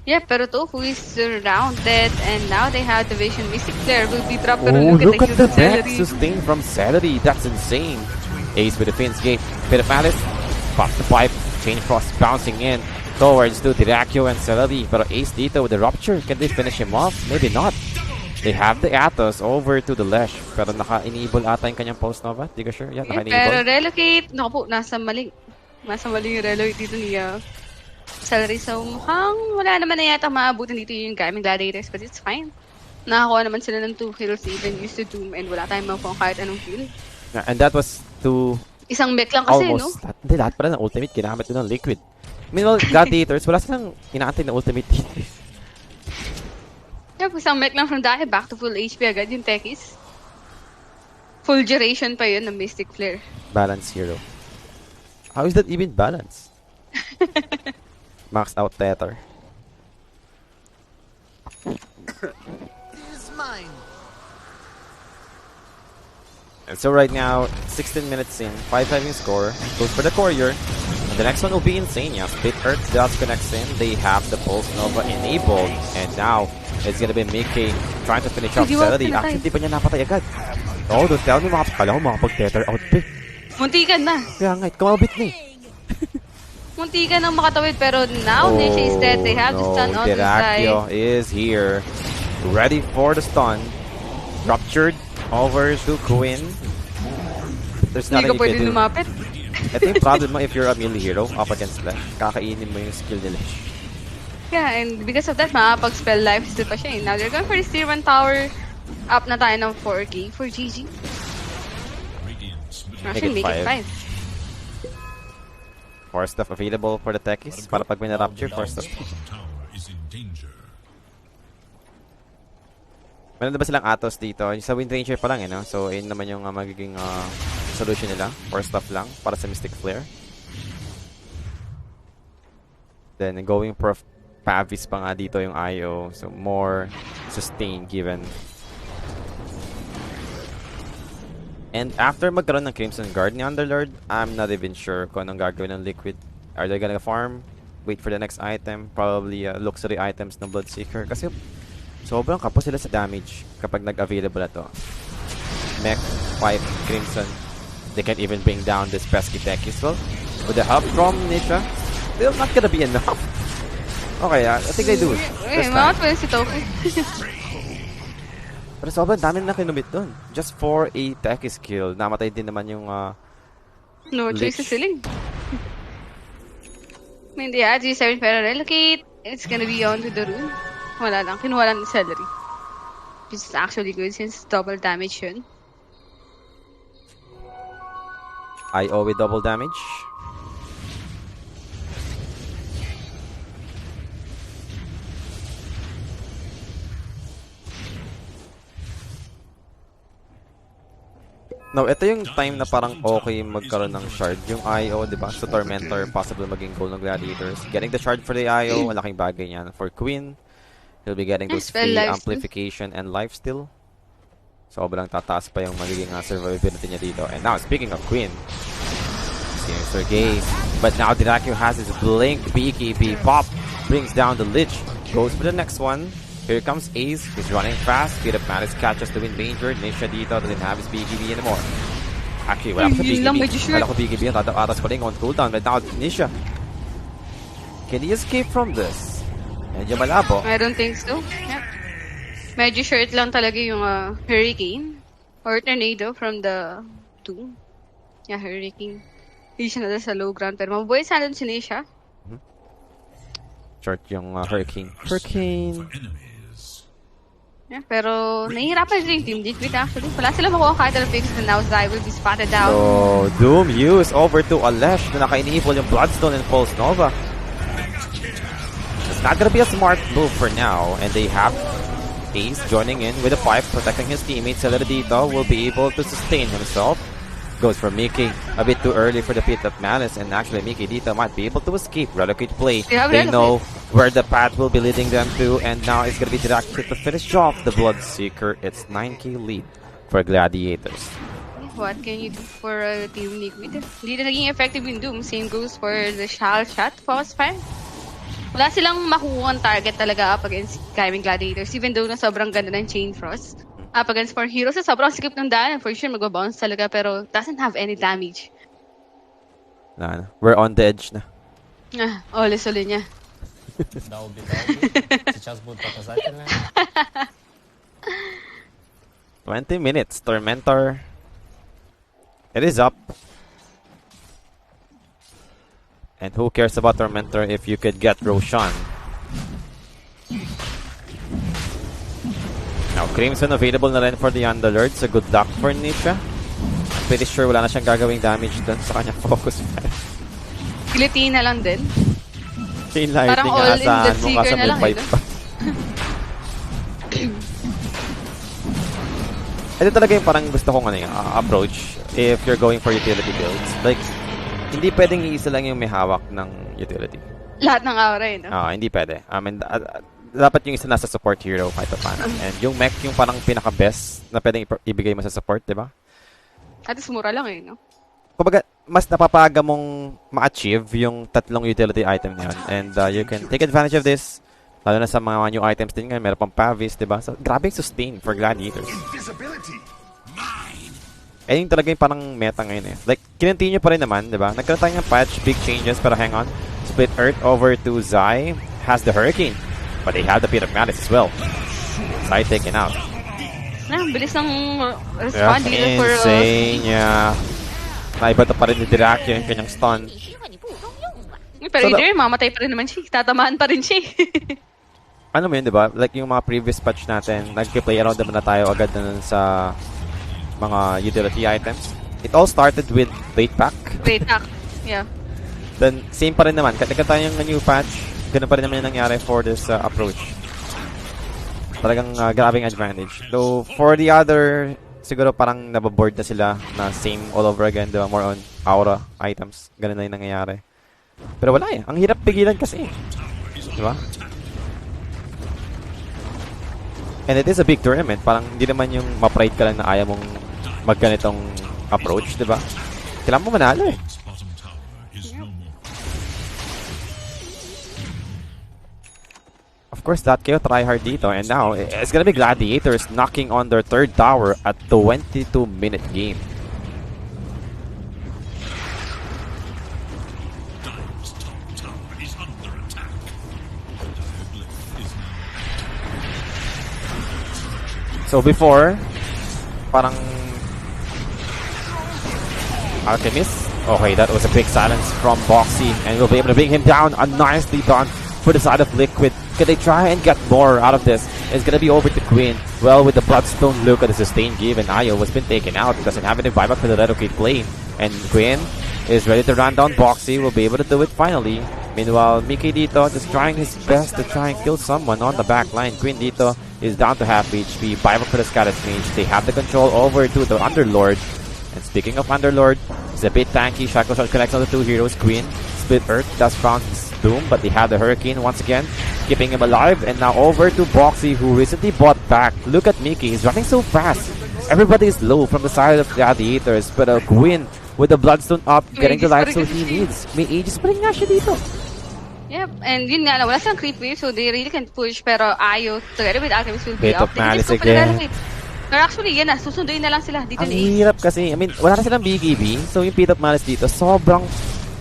[SPEAKER 2] Yeah, pero Tofu is surrounded and now they have the vision. Mystic Flare will be dropped. Pero
[SPEAKER 1] Oh, look at the
[SPEAKER 2] heal
[SPEAKER 1] back
[SPEAKER 2] Celery.
[SPEAKER 1] sustain from Celery. That's insane. Ace with the Finn's Gate. Bit of Malice. Pops the pipe. Chain Frost bouncing in towards to Diracchio and Celery. Pero Ace dito with the Rupture. Can they finish him off? Maybe not. They have the Atos over to the Lesh. Pero naka-enable ata yung kanyang Pulse Nova. Di ko sure. Yeah,
[SPEAKER 2] Yeah, pero
[SPEAKER 1] naka-enable.
[SPEAKER 2] relocate. Naku po, nasa mali yung relocate dito niya. Celery. So mukhang wala naman na yata maabutin dito yung Gaimin Gladiators. But it's fine. Nakakuha naman sila ng 2 kills even used to Doom and wala tayong makuha kahit anong kill.
[SPEAKER 1] Yeah, and that was two
[SPEAKER 2] Isang mech lang kasi, no?
[SPEAKER 1] Almost. Lahat pala ng ultimate ginamit doon ng Liquid. Meanwhile, Gladiators, wala silang inaantay na ultimate dito.
[SPEAKER 2] Yep, isang mech lang from dahil, back to full HP agad yung Techies. Full duration pa yun ng Mystic Flare.
[SPEAKER 1] Balance hero. How is that even balance? Maxed out Tether. And so right now, 16 minutes in, 5-5 in score, goes for the courier. And the next one will be insane, yeah. Split Earth does connects in, they have the Pulse Nova enabled. And now, it's gonna be Mickey trying to finish off Celery. Actually, di pa niya napatay agad. Oh, don't tell me kala ko makapag-tether out pa.
[SPEAKER 2] Muntikan na.
[SPEAKER 1] Kaya nga, kumabit na eh.
[SPEAKER 2] Muntikan nang makatawid, pero now Nisha is dead. They have the stun on the side.
[SPEAKER 1] Gerakio is here, ready for the stun. Ruptured over to Quinn. There's
[SPEAKER 2] Hindi
[SPEAKER 1] nothing
[SPEAKER 2] ka
[SPEAKER 1] you can
[SPEAKER 2] pwede
[SPEAKER 1] do.
[SPEAKER 2] lumapit.
[SPEAKER 1] Ito yung problem mo if you're a melee hero up against Lash. Kakainin mo yung skill ni Lash.
[SPEAKER 2] Yeah, and because of that, makapag-spell life steal pa siya. Now they're going for this tier 1 tower. Up na tayo ng 4K for GG. Actually, make it 5.
[SPEAKER 1] More stuff available for the techies para pag may na-rapture, for stuff. Meron na ba silang Atos dito? Sa Wind Ranger pa lang, no? So, yun naman yung magiging solution nila. For stuff lang para sa Mystic Flare. Then, going for Pavis pa nga dito yung IO. So, more sustain given. And after magkaroon ng Crimson Guard ni Underlord, I'm not even sure kung anong gagawin ng Liquid. Are they gonna farm? Wait for the next item? Probably luxury items ng Bloodseeker. Kasi sobrang kapos sila sa damage kapag nag-available na to. Mech, Pipe, Crimson. They can't even bring down this pesky tech as well. With the help from Nisha, still not gonna be enough. Okay, I think they do it.
[SPEAKER 2] Mga pwede si Toki.
[SPEAKER 1] Pero sobrang dami na kinumit dun. Just for a tech skill. Namatay din naman yung
[SPEAKER 2] No choice sa ceiling. Hindi G7 pero relocate. It's gonna be on to the room. Wala lang. Kinuha lang ng Celery. Which is actually good since double damage yun.
[SPEAKER 1] IO with double damage. No, ito yung time na parang okay magkaroon ng shard. Yung IO, di ba? So Tormentor, possible maging goal ng Gladiators. Getting the shard for the IO, malaking bagay niyan. For Queen, he'll be getting those free amplification and lifesteal. Sobrang tataas pa yung magiging survivability niya dito. And now, speaking of Queen, seeing Sergey. But now Dirakio has his Blink BKB. Pop brings down the Lich. Goes for the next one. Here comes Ace. He's running fast. Speed up Mantis catches the Wind Ranger. Nisha dito doesn't have his BKB anymore. Actually, wala pa sa BKB. Wala ko BKB yung tatapatas pa rin on cooldown. But now, Nisha. Can he escape from this? Medyo malabo.
[SPEAKER 2] I don't think so. Yep. Medyo short lang talaga yung Hurricane. Or Tornado from the 2. Yeah, Hurricane. Hindi siya na sa low ground. Pero mabuhay sana dun si Nisha.
[SPEAKER 1] Short yung Hurricane. Hurricane.
[SPEAKER 2] Yeah, pero nahihirapan din yung Team Liquid actually. Wala sila makuha kahit ang fix na now Zai will be spotted down.
[SPEAKER 1] So, Doom use over to Alesh na naka-enable yung Bloodstone and Pulse Nova. It's not gonna be a smart move for now. And they have Ace joining in with a pipe, protecting his teammates. Celery dito will be able to sustain himself. Goes for Mickey. A bit too early for the pit of Malice. And actually, Mickey dito might be able to escape. Relocate play. They know where the path will be leading them to. And now it's going to be directed to finish off the Bloodseeker. It's 9k lead for Gladiators.
[SPEAKER 2] What can you do for Team Liquid? Hindi na naging effective yung Doom. Same goes for the Shell Shot. Focus fire. Wala silang makukuha target talaga up against Gaimin Gladiators. Even though na sobrang ganda ng Chain Frost. Up against 4 heroes, so sobrang skip ng daan. For sure, magbabounce talaga, pero doesn't have any damage.
[SPEAKER 1] Nah, we're on the edge na.
[SPEAKER 2] Ole-sole niya.
[SPEAKER 4] Долби. Сейчас будет показательно.
[SPEAKER 1] 20 minutes. Tormentor. It is up. And who cares about Tormentor if you could get Roshan? Now, Crimson available na rin for the Underlord, so good luck for Nisha. pretty sure wala na siyang gagawing damage dun sa kanyang focus.
[SPEAKER 2] Guillotine na lang din.
[SPEAKER 1] Chain lightning
[SPEAKER 2] Parang all in
[SPEAKER 1] asahan
[SPEAKER 2] the
[SPEAKER 1] mo
[SPEAKER 2] seeker
[SPEAKER 1] kasi
[SPEAKER 2] na
[SPEAKER 1] may
[SPEAKER 2] lang,
[SPEAKER 1] pipe
[SPEAKER 2] eh, no?
[SPEAKER 1] pa. Ito talaga yung parang gusto kong approach if you're going for utility builds. Like, hindi pwedeng iisa lang yung may hawak ng utility.
[SPEAKER 2] Lahat ng aura, no?
[SPEAKER 1] Hindi pwede. I mean, dapat yung isa nasa support hero kahit paano. And yung mech yung parang pinaka-best na pwedeng ibigay mo sa support, di ba?
[SPEAKER 2] At least mura lang, eh, no?
[SPEAKER 1] Kumbaga, mas napapaga mong ma-achieve yung tatlong utility item na yun. And you can take advantage of this. Lalo na sa mga new items din ngayon. Meron pang Pavis, di ba? So, grabe yung sustain for Gladiators.
[SPEAKER 5] Invisibility.
[SPEAKER 1] Yung talaga yung parang meta ngayon eh. Like, kinontinue pa rin naman, di ba? Nagkaroon tayo ng patch, big changes, pero hang on. Split Earth over to Zai. Has the Hurricane. But they have the Pit of Malice as well. Zai taken out.
[SPEAKER 2] Ang bilis ng respond dito for...
[SPEAKER 1] Insane, yeah. Naibata pa rin ni Dirakyo yung kanyang stun.
[SPEAKER 2] Pero
[SPEAKER 1] So,
[SPEAKER 2] either, mamatay pa rin naman siya. Tatamaan pa rin siya.
[SPEAKER 1] Ano mo yun, di ba? Like yung mga previous patch natin, nag-play around naman na tayo agad na nun sa mga utility items. It all started with late pack.
[SPEAKER 2] Wait, yeah.
[SPEAKER 1] Then, same pa rin naman. Kahit tayo yung new patch, ganun pa rin naman yung nangyari for this approach. Talagang grabing advantage. Though, for the other, siguro parang nababoard na sila na same all over again, di ba? More on aura items. Ganun na yung nangyayari. Pero wala eh. Ang hirap pigilan kasi. Di ba? And it is a big tournament. Parang hindi naman yung ma-pride ka lang na ayaw mong magganitong approach, di ba? Kailangan mo manalo eh.
[SPEAKER 3] Bottom tower is no more.
[SPEAKER 1] Of course, that kayo try hard dito. And now, it's gonna be Gladiators knocking on their third tower at 22-minute game.
[SPEAKER 3] Dire's top tower is under attack. Direglyph is now
[SPEAKER 1] So before, parang Alchemist. Okay, that was a big silence from Boxy, and we'll be able to bring him down. A nicely done for the side of Liquid. Can they try and get more out of this? It's gonna be over to Queen. Well, with the Bloodstone look at the sustained give, and Ayo has been taken out. Doesn't have any buyback for the relocate plane. And Queen is ready to run down Boxy. Will be able to do it finally. Meanwhile, Mickey dito just trying his best to try and kill someone on the back line. Queen dito is down to half HP. Buyback for the Scattered Mage. They have the control over to the Underlord. And speaking of Underlord, he's a bit tanky. Shackle Shot connects on the two heroes. Queen, Split Earth, does found his Doom, but they have the Hurricane once again, keeping him alive. And now over to Boxy, who recently bought back. Look at Mickey, he's running so fast. Everybody is low from the side of Gladiators, but Quinn with the Bloodstone up, getting the life so he needs. May Aegis pa rin nga siya dito.
[SPEAKER 2] Yep, and yun nga, wala silang creep wave, so they really can't push, pero Ayo, together with Alchemist will be
[SPEAKER 1] Bit
[SPEAKER 2] up.
[SPEAKER 1] of Malice again.
[SPEAKER 2] Pero actually, yan na, susunduin na lang sila dito
[SPEAKER 1] Ang
[SPEAKER 2] ni
[SPEAKER 1] hirap kasi, I mean, wala na silang BKB, so yung Pit of Malice dito, sobrang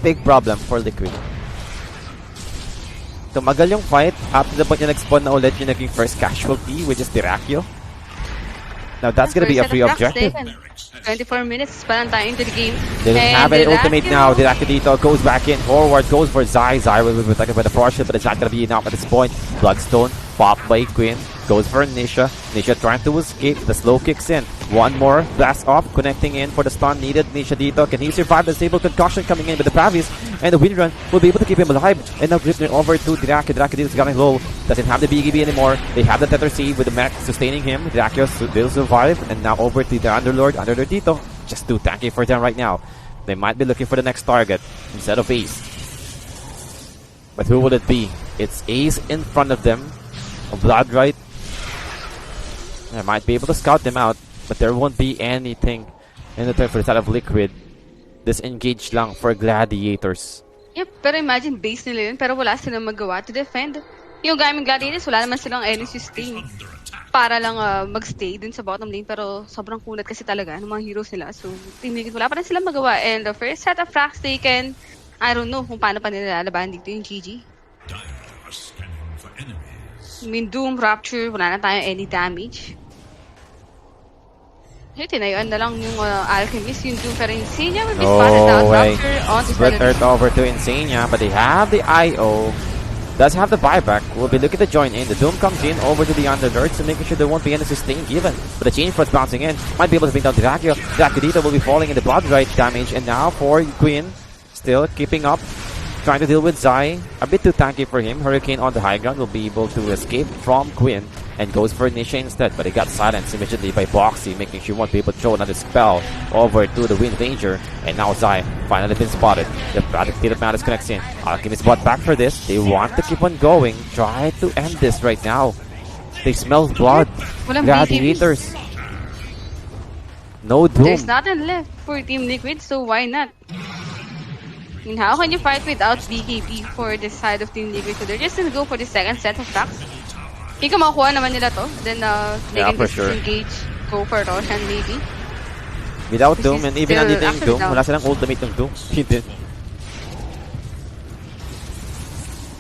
[SPEAKER 1] big problem for Liquid. Tumagal yung fight, after the point na nag-spawn na ulit yung naging first casualty, which is Dirakyo. Now that's gonna be a free objective.
[SPEAKER 2] 24 minutes pa lang tayo into the game.
[SPEAKER 1] They don't have any ultimate now. Dirakyo dito goes back in, forward, goes for Zai. Zai will be protected by the Frost Shield, but it's not gonna be enough at this point. Bloodstone, popped by Quinn, goes for Nisha. Nisha trying to escape, the slow kicks in. One more, blast off, connecting in for the stun needed. Nisha dito, can he survive the stable concussion coming in with the Pavis? And the win run will be able to keep him alive. And now Gripner over to Dirakyo. Dirakyo is getting low, doesn't have the BGB anymore. They have the Tether Seed with the mech sustaining him. Dirakyo will survive, and now over to the Underlord. Underlord dito, just too tanky for them right now. They might be looking for the next target instead of Ace. But who will it be? It's Ace in front of them. Bloodright. They might be able to scout them out, but there won't be anything in the turn for the side of Liquid. Disengage lang for Gladiators.
[SPEAKER 2] Yep, pero imagine base nila yun, pero wala silang magawa to defend. Yung Gaimin Gladiators, wala naman silang any system para lang magstay dun sa bottom lane, pero sobrang kulat kasi talaga ng mga heroes nila. So, wala pa rin silang magawa. And the first set of fracks taken, I don't know kung paano pa nila lalaban dito yung GG. I mean, Doom, Rapture, wala na tayong any damage. Hey, tinayuan na lang yung Alchemist, yung Doom, pero Insania will be spotted out. Rapture on to
[SPEAKER 1] Split Earth over to Insania, but they have the IO. does have the buyback. Will be looking to join in. The Doom comes in over to the Underlord, so making sure there won't be any sustain given. But the Chain Front's bouncing in. Might be able to bring down Dracula. Dracudito will be falling in the blood right damage. And now for Quinn, still keeping up. Trying to deal with Zai. A bit too tanky for him. Hurricane on the high ground will be able to escape from Quinn and goes for Nisha instead. But he got silenced immediately by Boxy, making sure he won't be able to throw another spell over to the Wind Ranger. And now Zai finally been spotted. The Battlefield Madness connects in. Alchemist bought back for this. They want to keep on going. Try to end this right now. They smell blood. Gladiators. No Doom.
[SPEAKER 2] There's nothing left for Team Liquid, so why not? I mean, how can you fight without BKB for this side of Team Liquid? So they're just gonna go for the second set of attacks. Kung makuha naman nila to, then they can just engage, go for Roshan maybe.
[SPEAKER 1] Without Doom, and even nandito yung Doom, wala silang ultimate yung Doom. Hindi.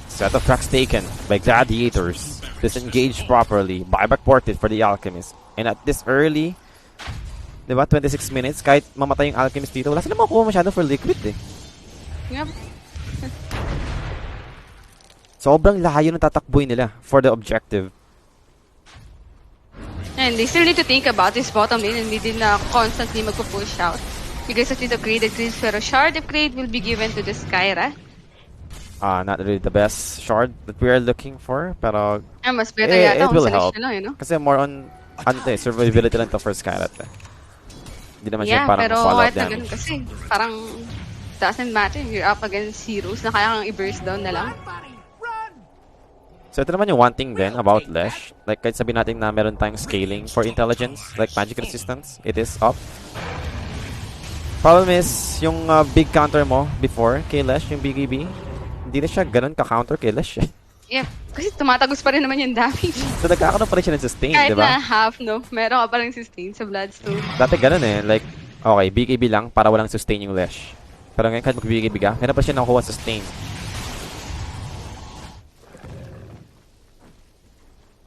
[SPEAKER 1] Set of tracks taken by Gladiators. Disengaged properly. Buyback ported for the Alchemist. And at this early, diba, 26 minutes, kahit mamatay yung Alchemist dito, wala silang makuha masyado for Liquid eh.
[SPEAKER 2] Yep.
[SPEAKER 1] Sobrang layo ng tatakboy nila for the objective.
[SPEAKER 2] And they still need to think about this bottom lane and hindi na constantly magpo-push out. Because of the upgraded creeds, pero shard upgrade will be given to the Skyra.
[SPEAKER 1] Not really the best shard that we are looking for, pero
[SPEAKER 2] Mas better yata
[SPEAKER 1] it will help.
[SPEAKER 2] Lang, you know?
[SPEAKER 1] Kasi more on survivability lang to for Skyrat eh. Hindi naman siya parang
[SPEAKER 2] pero
[SPEAKER 1] follow-up
[SPEAKER 2] kahit na ganun kasi, parang doesn't matter. You're up against heroes na kaya kang i-burst down na lang.
[SPEAKER 1] So ito naman yung one thing then about Lesh. Like kahit sabihin natin na meron tayong scaling for intelligence, like magic resistance, it is up. Problem is, yung big counter mo before kay Lesh, yung BKB, hindi na siya ganun ka-counter kay Lesh.
[SPEAKER 2] Yeah, kasi tumatagos pa rin naman yung damage.
[SPEAKER 1] So nagkakaroon pa rin siya ng sustain,
[SPEAKER 2] kahit
[SPEAKER 1] diba?
[SPEAKER 2] na half, no? Meron ka pa rin sustain sa Bloodstone.
[SPEAKER 1] Dati ganun eh. Like, okay, BKB lang para walang sustain yung Lesh. Pero ngayon kahit mag-BKB ka, meron pa siya nakukuha sustain.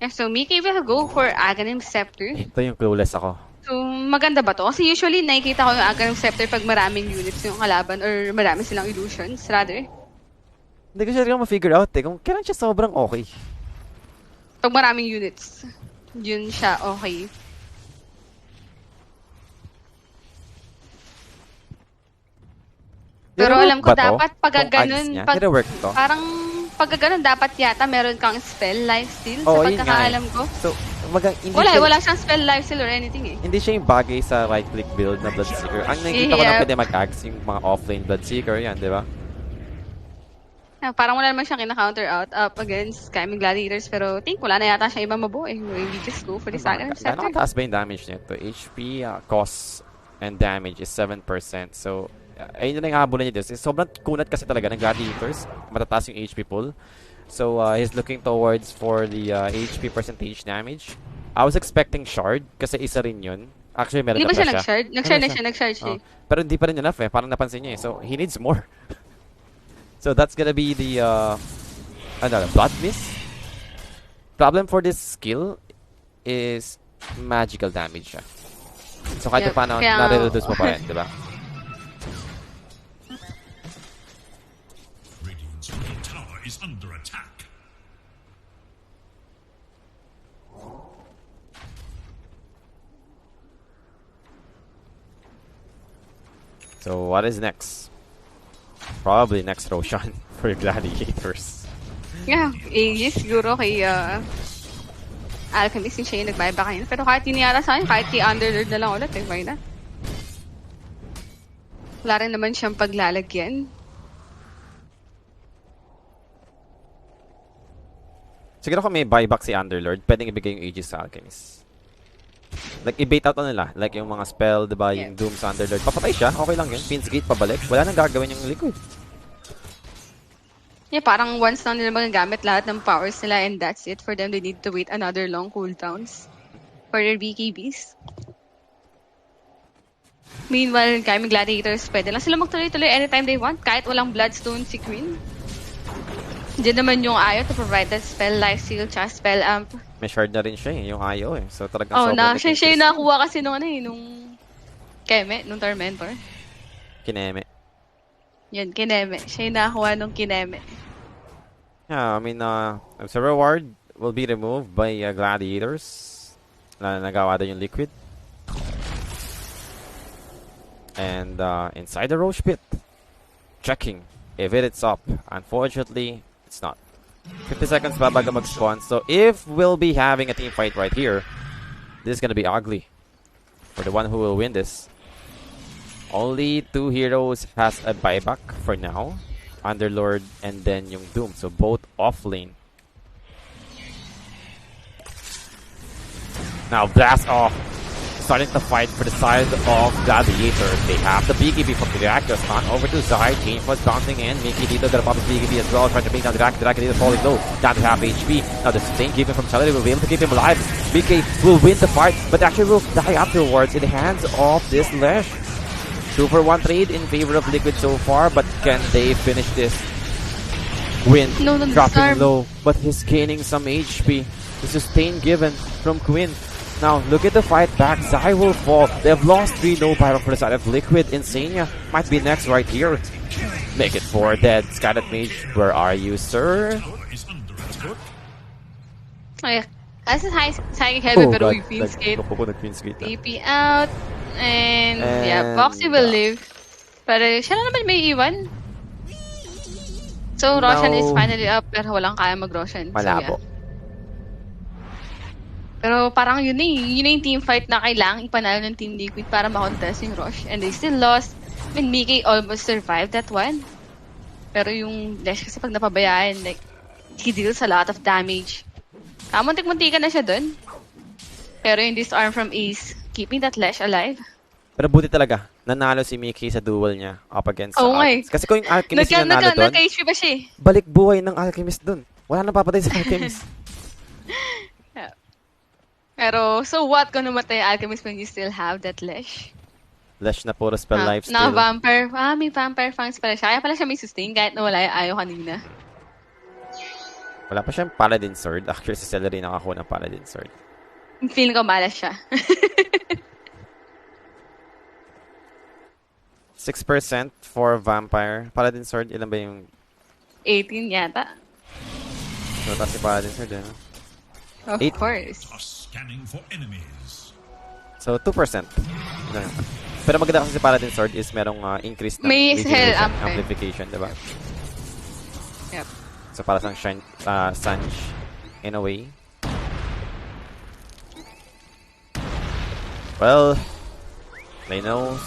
[SPEAKER 2] Yeah, so Mickey will go for Aghanim Scepter.
[SPEAKER 1] Ito yung clueless ako.
[SPEAKER 2] So, maganda ba to? Kasi usually, nakikita ko yung Aghanim Scepter pag maraming units yung kalaban or marami silang illusions, rather.
[SPEAKER 1] Hindi ko siya rin ma-figure out eh. Kung kailan siya sobrang okay.
[SPEAKER 2] Pag maraming units, yun siya okay. Pero alam ko dapat pag ganun, parang pag ganun dapat yata meron kang spell lifesteal sa pagkakaalam ko.
[SPEAKER 1] So,
[SPEAKER 2] wala siyang spell lifesteal or anything eh.
[SPEAKER 1] Hindi siya yung bagay sa right-click build na Bloodseeker. Ang nakikita ko na pwede mag-axe yung mga offlane Bloodseeker yan, di ba?
[SPEAKER 2] Parang wala naman siyang kina-counter out up against Gaimin Gladiators, pero think wala na yata siyang ibang mabuo eh. Maybe just go for the Aghanim Scepter.
[SPEAKER 1] Gano'ng taas ba yung damage nito? HP, cost, and damage is 7%. So, ayun na yung habulan niya dito. Sobrang kunat kasi talaga ng Gladiators. Matataas yung HP pool. So, he's looking towards for the HP percentage damage. I was expecting Shard kasi isa rin yun. Actually, meron na pa siya.
[SPEAKER 2] Nag-shard siya.
[SPEAKER 1] Pero hindi pa rin enough eh. Parang napansin niya eh. So, he needs more. So, that's gonna be the Blood Mist. Problem for this skill is magical damage siya. So, kahit paano, nare-reduce mo pa rin, di ba?
[SPEAKER 3] Is under attack.
[SPEAKER 1] So what is next? Probably next Roshan for Gladiators.
[SPEAKER 2] Yeah, Aegis siguro kay Alchemist yung siya yung nagbayba kayo. Pero kahit tiniyara sa akin, kahit kay Underlord na lang ulit eh, why not? Wala rin naman siyang paglalagyan.
[SPEAKER 1] Siguro kung may buyback si Underlord, pwedeng ibigay yung Aegis sa Alchemist. Like, i-bait out nila. Like, yung mga spell, diba? Yung Doom sa Underlord. Papatay siya. Okay lang yun. Pins Gate, pabalik. Wala nang gagawin yung Liquid.
[SPEAKER 2] Yeah, parang once lang nila magagamit lahat ng powers nila and that's it. For them, they need to wait another long cooldowns for their BKBs. Meanwhile, Gaimin Gladiators, pwede lang sila magtuloy-tuloy anytime they want. Kahit walang Bloodstone si Queen. Diyan naman yung Ayo to provide that spell lifesteal tsaka spell amp.
[SPEAKER 1] May shard na rin siya eh, yung Ayo eh. So talagang sobrang
[SPEAKER 2] siya yung nakakuha kasi nung Keme, nung Tormentor.
[SPEAKER 1] Kineme.
[SPEAKER 2] Yun, Kineme. Siya yung nakakuha nung Kineme.
[SPEAKER 1] Yeah, I mean, so reward will be removed by Gladiators. Nagawa din yung Liquid. And inside the Roche pit, checking if it's up. Unfortunately, it's not. 50 seconds pa bago mag-spawn. So if we'll be having a team fight right here, this is gonna be ugly for the one who will win this. Only two heroes has a buyback for now. Underlord and then yung Doom. So both off lane. Now blast off. Starting to fight for the side of Gladiators. They have the BKB from Dracula. On over to Zai. Game was bouncing in. Mickey Dito got a pop his BKB as well. Trying to bring down Dracula. Dracula falling low. Down to half HP. Now the sustain given from Challery will be able to keep him alive. BK will win the fight, but actually will die afterwards in the hands of this Lesh. 2-for-1 trade in favor of Liquid so far, but can they finish this? Quinn
[SPEAKER 2] No,
[SPEAKER 1] dropping low, but he's gaining some HP. The sustain given from Quinn. Now, look at the fight back. Zai will fall. They've lost 3 no pyro for the side of Liquid. Insania might be next right here. Make it 4 dead. Skynet Mage, where are you, sir?
[SPEAKER 2] Ay, as a psychic heavy, pero we Queen's Gate.
[SPEAKER 1] Queen's Gate.
[SPEAKER 2] TP out. And yeah, Foxy will live. Pero siya na naman may iwan. So, Roshan is finally up, pero walang kaya mag-Roshan. So,
[SPEAKER 1] Malabo.
[SPEAKER 2] yeah. Pero parang yun na yung team fight na kailangang ipanalo ng Team Liquid para makontest yung Rosh. And they still lost. I mean, Mickey almost survived that one. Pero yung Lesh kasi pag napabayaan, like, he deals a lot of damage. Muntik-muntikan na siya dun. Pero yung disarm from Ace, keeping that Lesh alive.
[SPEAKER 1] Pero buti talaga, nanalo si Mickey sa duel niya up against sa
[SPEAKER 2] Okay.
[SPEAKER 1] Alchemist. Kasi kung yung Alchemist yung nanalo doon,
[SPEAKER 2] Nagka-HP ba siya eh?
[SPEAKER 1] balik buhay ng Alchemist doon. Wala nang papatay sa Alchemist.
[SPEAKER 2] Pero, so what kung namatay yung Alchemist when you still have that Lesh?
[SPEAKER 1] Lesh na puro spell life
[SPEAKER 2] Na
[SPEAKER 1] steal.
[SPEAKER 2] Vampire. May Vampire fangs pala siya. Kaya pala siya may sustain kahit na wala yung ayaw kanina.
[SPEAKER 1] Wala pa siyang Paladin Sword. Actually, si Celery nakakuha ng Paladin Sword.
[SPEAKER 2] Feeling ko malas siya.
[SPEAKER 1] 6% for Vampire. Paladin Sword, ilan ba yung...
[SPEAKER 2] 18 yata.
[SPEAKER 1] So, tapos si Paladin Sword, eh.
[SPEAKER 2] Of
[SPEAKER 1] 8.
[SPEAKER 2] course.
[SPEAKER 3] Scanning for enemies.
[SPEAKER 1] So, 2%. Pero maganda kasi si Paladin Sword is merong increase ng
[SPEAKER 2] May
[SPEAKER 1] regeneration
[SPEAKER 2] hell
[SPEAKER 1] amplification, diba?
[SPEAKER 2] Yep.
[SPEAKER 1] So, para sa Sanj, in a way. Well, they know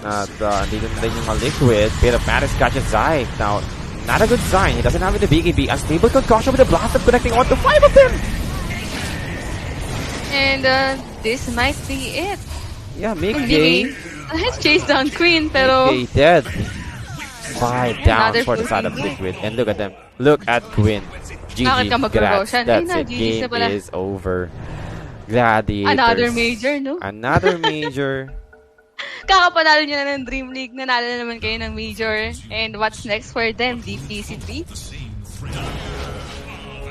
[SPEAKER 1] that hindi rin yung Liquid. Pero Paris catches Zai. Now, not a good sign. He doesn't have the BKB. Unstable concussion with the blast of connecting on to 5 of them!
[SPEAKER 2] And this might be it.
[SPEAKER 1] Yeah, Mickey.
[SPEAKER 2] Has chased down Queen, pero...
[SPEAKER 1] Mickey dead. 5 down
[SPEAKER 2] Another
[SPEAKER 1] for the
[SPEAKER 2] full
[SPEAKER 1] side of
[SPEAKER 2] team.
[SPEAKER 1] Liquid. And look at them. Look at Quinn.
[SPEAKER 2] Bakit ka
[SPEAKER 1] GG.
[SPEAKER 2] mag-Roshan?
[SPEAKER 1] That's
[SPEAKER 2] Ay,
[SPEAKER 1] it.
[SPEAKER 2] GG's na
[SPEAKER 1] Game
[SPEAKER 2] pala.
[SPEAKER 1] is over. Gladiators.
[SPEAKER 2] Another major, no?
[SPEAKER 1] Another major.
[SPEAKER 2] Kakapanalo nyo na ng Dream League. Nanalo na naman kayo ng major. And what's next for them? DPC3?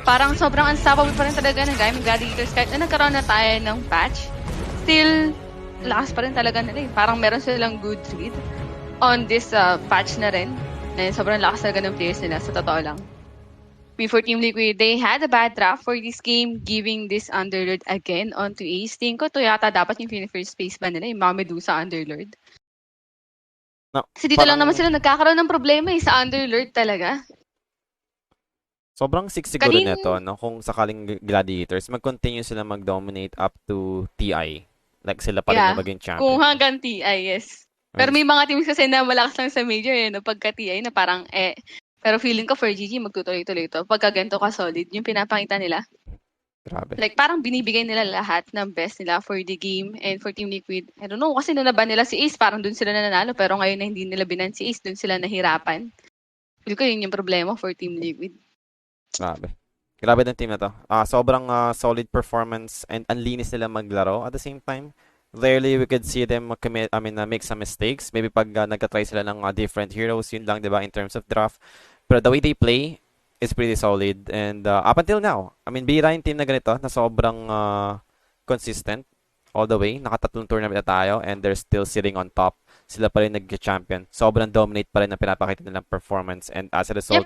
[SPEAKER 2] Parang sobrang unstoppable pa rin talaga ng Gaimin Gladiators. Kahit na nagkaroon na tayo ng patch, still, lakas pa rin talaga nila eh. Parang meron silang good read on this patch na rin. Na sobrang lakas talaga ng players nila, sa totoo lang. Before Team Liquid, they had a bad draft for this game, giving this Underlord again onto Ace. Tingin ko, to yata dapat yung first space ba nila, yung mga Medusa Underlord.
[SPEAKER 1] No,
[SPEAKER 2] Kasi dito lang
[SPEAKER 1] parang
[SPEAKER 2] naman sila nagkakaroon ng problema eh, sa Underlord talaga.
[SPEAKER 1] sobrang sick siguro neto, no? Kung sakaling Gladiators, mag-continue sila mag-dominate up to TI. Like sila pa rin
[SPEAKER 2] Yeah,
[SPEAKER 1] yung maging champion.
[SPEAKER 2] kung hanggang TI, yes. Pero may mga teams kasi na malakas lang sa major eh, no? Pagka TI na parang pero feeling ko for GG magtutuloy-tuloy ito. Pagka ganito ka solid, yung pinapakita nila.
[SPEAKER 1] Grabe.
[SPEAKER 2] Like parang binibigay nila lahat ng best nila for the game and for Team Liquid. I don't know, kasi nung naban nila si Ace, parang dun sila nanalo. Pero ngayon na hindi nila binan si Ace, dun sila nahirapan. Feel ko yun yung problema for Team Liquid.
[SPEAKER 1] Grabe. Grabe ng team na to. Sobrang solid performance and ang linis nila maglaro at the same time. Rarely we could see them make some mistakes. Maybe pag nagka-try sila ng different heroes, yun lang, 'di ba, in terms of draft. Pero the way they play is pretty solid and up until now, I mean, bihira yung team na ganito na sobrang consistent all the way. Nakatatlong tournament na tayo and they're still sitting on top. Sila pa rin nag-champion. Sobrang dominate pa rin ang pinapakita nilang performance and as a result,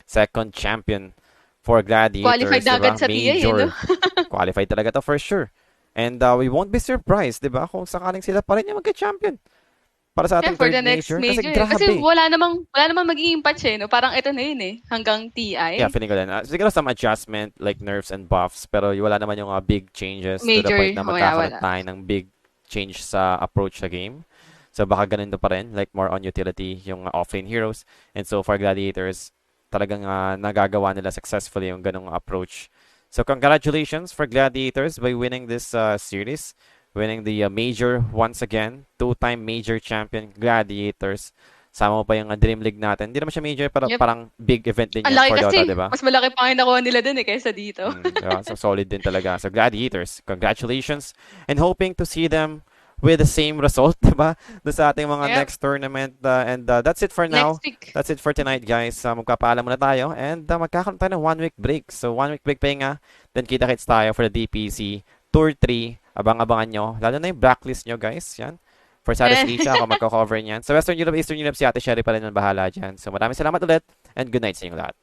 [SPEAKER 1] second champion for Gladiators,
[SPEAKER 2] Qualified na
[SPEAKER 1] diba?
[SPEAKER 2] agad sa TI, eh, no?
[SPEAKER 1] Major. Qualified talaga to for sure. And we won't be surprised, diba? Kung sakaling sila pa rin yung magka-champion para sa
[SPEAKER 2] Yeah,
[SPEAKER 1] ating
[SPEAKER 2] for
[SPEAKER 1] third
[SPEAKER 2] the next
[SPEAKER 1] major. Kasi
[SPEAKER 2] major. Kasi
[SPEAKER 1] grabe.
[SPEAKER 2] wala namang magiging patch, eh, no? Parang ito na yun, eh. Hanggang
[SPEAKER 1] Yeah,
[SPEAKER 2] TI.
[SPEAKER 1] feeling ko din. Siguro some adjustment like nerfs and buffs pero wala naman yung big changes to the
[SPEAKER 2] Major,
[SPEAKER 1] point na magkakaroon
[SPEAKER 2] wala.
[SPEAKER 1] tayo ng big change sa approach sa game. So baka ganun pa rin, like more on utility yung offlane heroes. And so far Gladiators, talagang nagagawa nila successfully yung ganung approach. So congratulations for Gladiators by winning this series, winning the major once again, two-time major champion Gladiators. Sama mo pa yung Dream League natin. Hindi naman siya major, pero
[SPEAKER 2] Yep.
[SPEAKER 1] parang big event din
[SPEAKER 2] Ang
[SPEAKER 1] yan
[SPEAKER 2] laki
[SPEAKER 1] for
[SPEAKER 2] kasi.
[SPEAKER 1] Dota, di ba?
[SPEAKER 2] Mas malaki pa ang nakuha nila dun, eh, kaysa dito.
[SPEAKER 1] Diba? So solid din talaga. So Gladiators, congratulations and hoping to see them with the same result, diba? Doon sa ating mga
[SPEAKER 2] Yep.
[SPEAKER 1] next tournament. And that's it for now.
[SPEAKER 2] Next week.
[SPEAKER 1] That's it for tonight, guys. Magpapaalam muna tayo and magkakaroon tayo ng 1 week break. So 1 week break pa nga. Then kita-kits tayo for the DPC Tour 3. Abang-abangan nyo. Lalo na yung blacklist nyo, guys. Yan. For Southeast Asia, ako magko-cover niyan. Sa Western Europe, Eastern Europe, si Ate Sherry pa rin ang bahala dyan. So maraming salamat ulit and good night sa inyo lahat.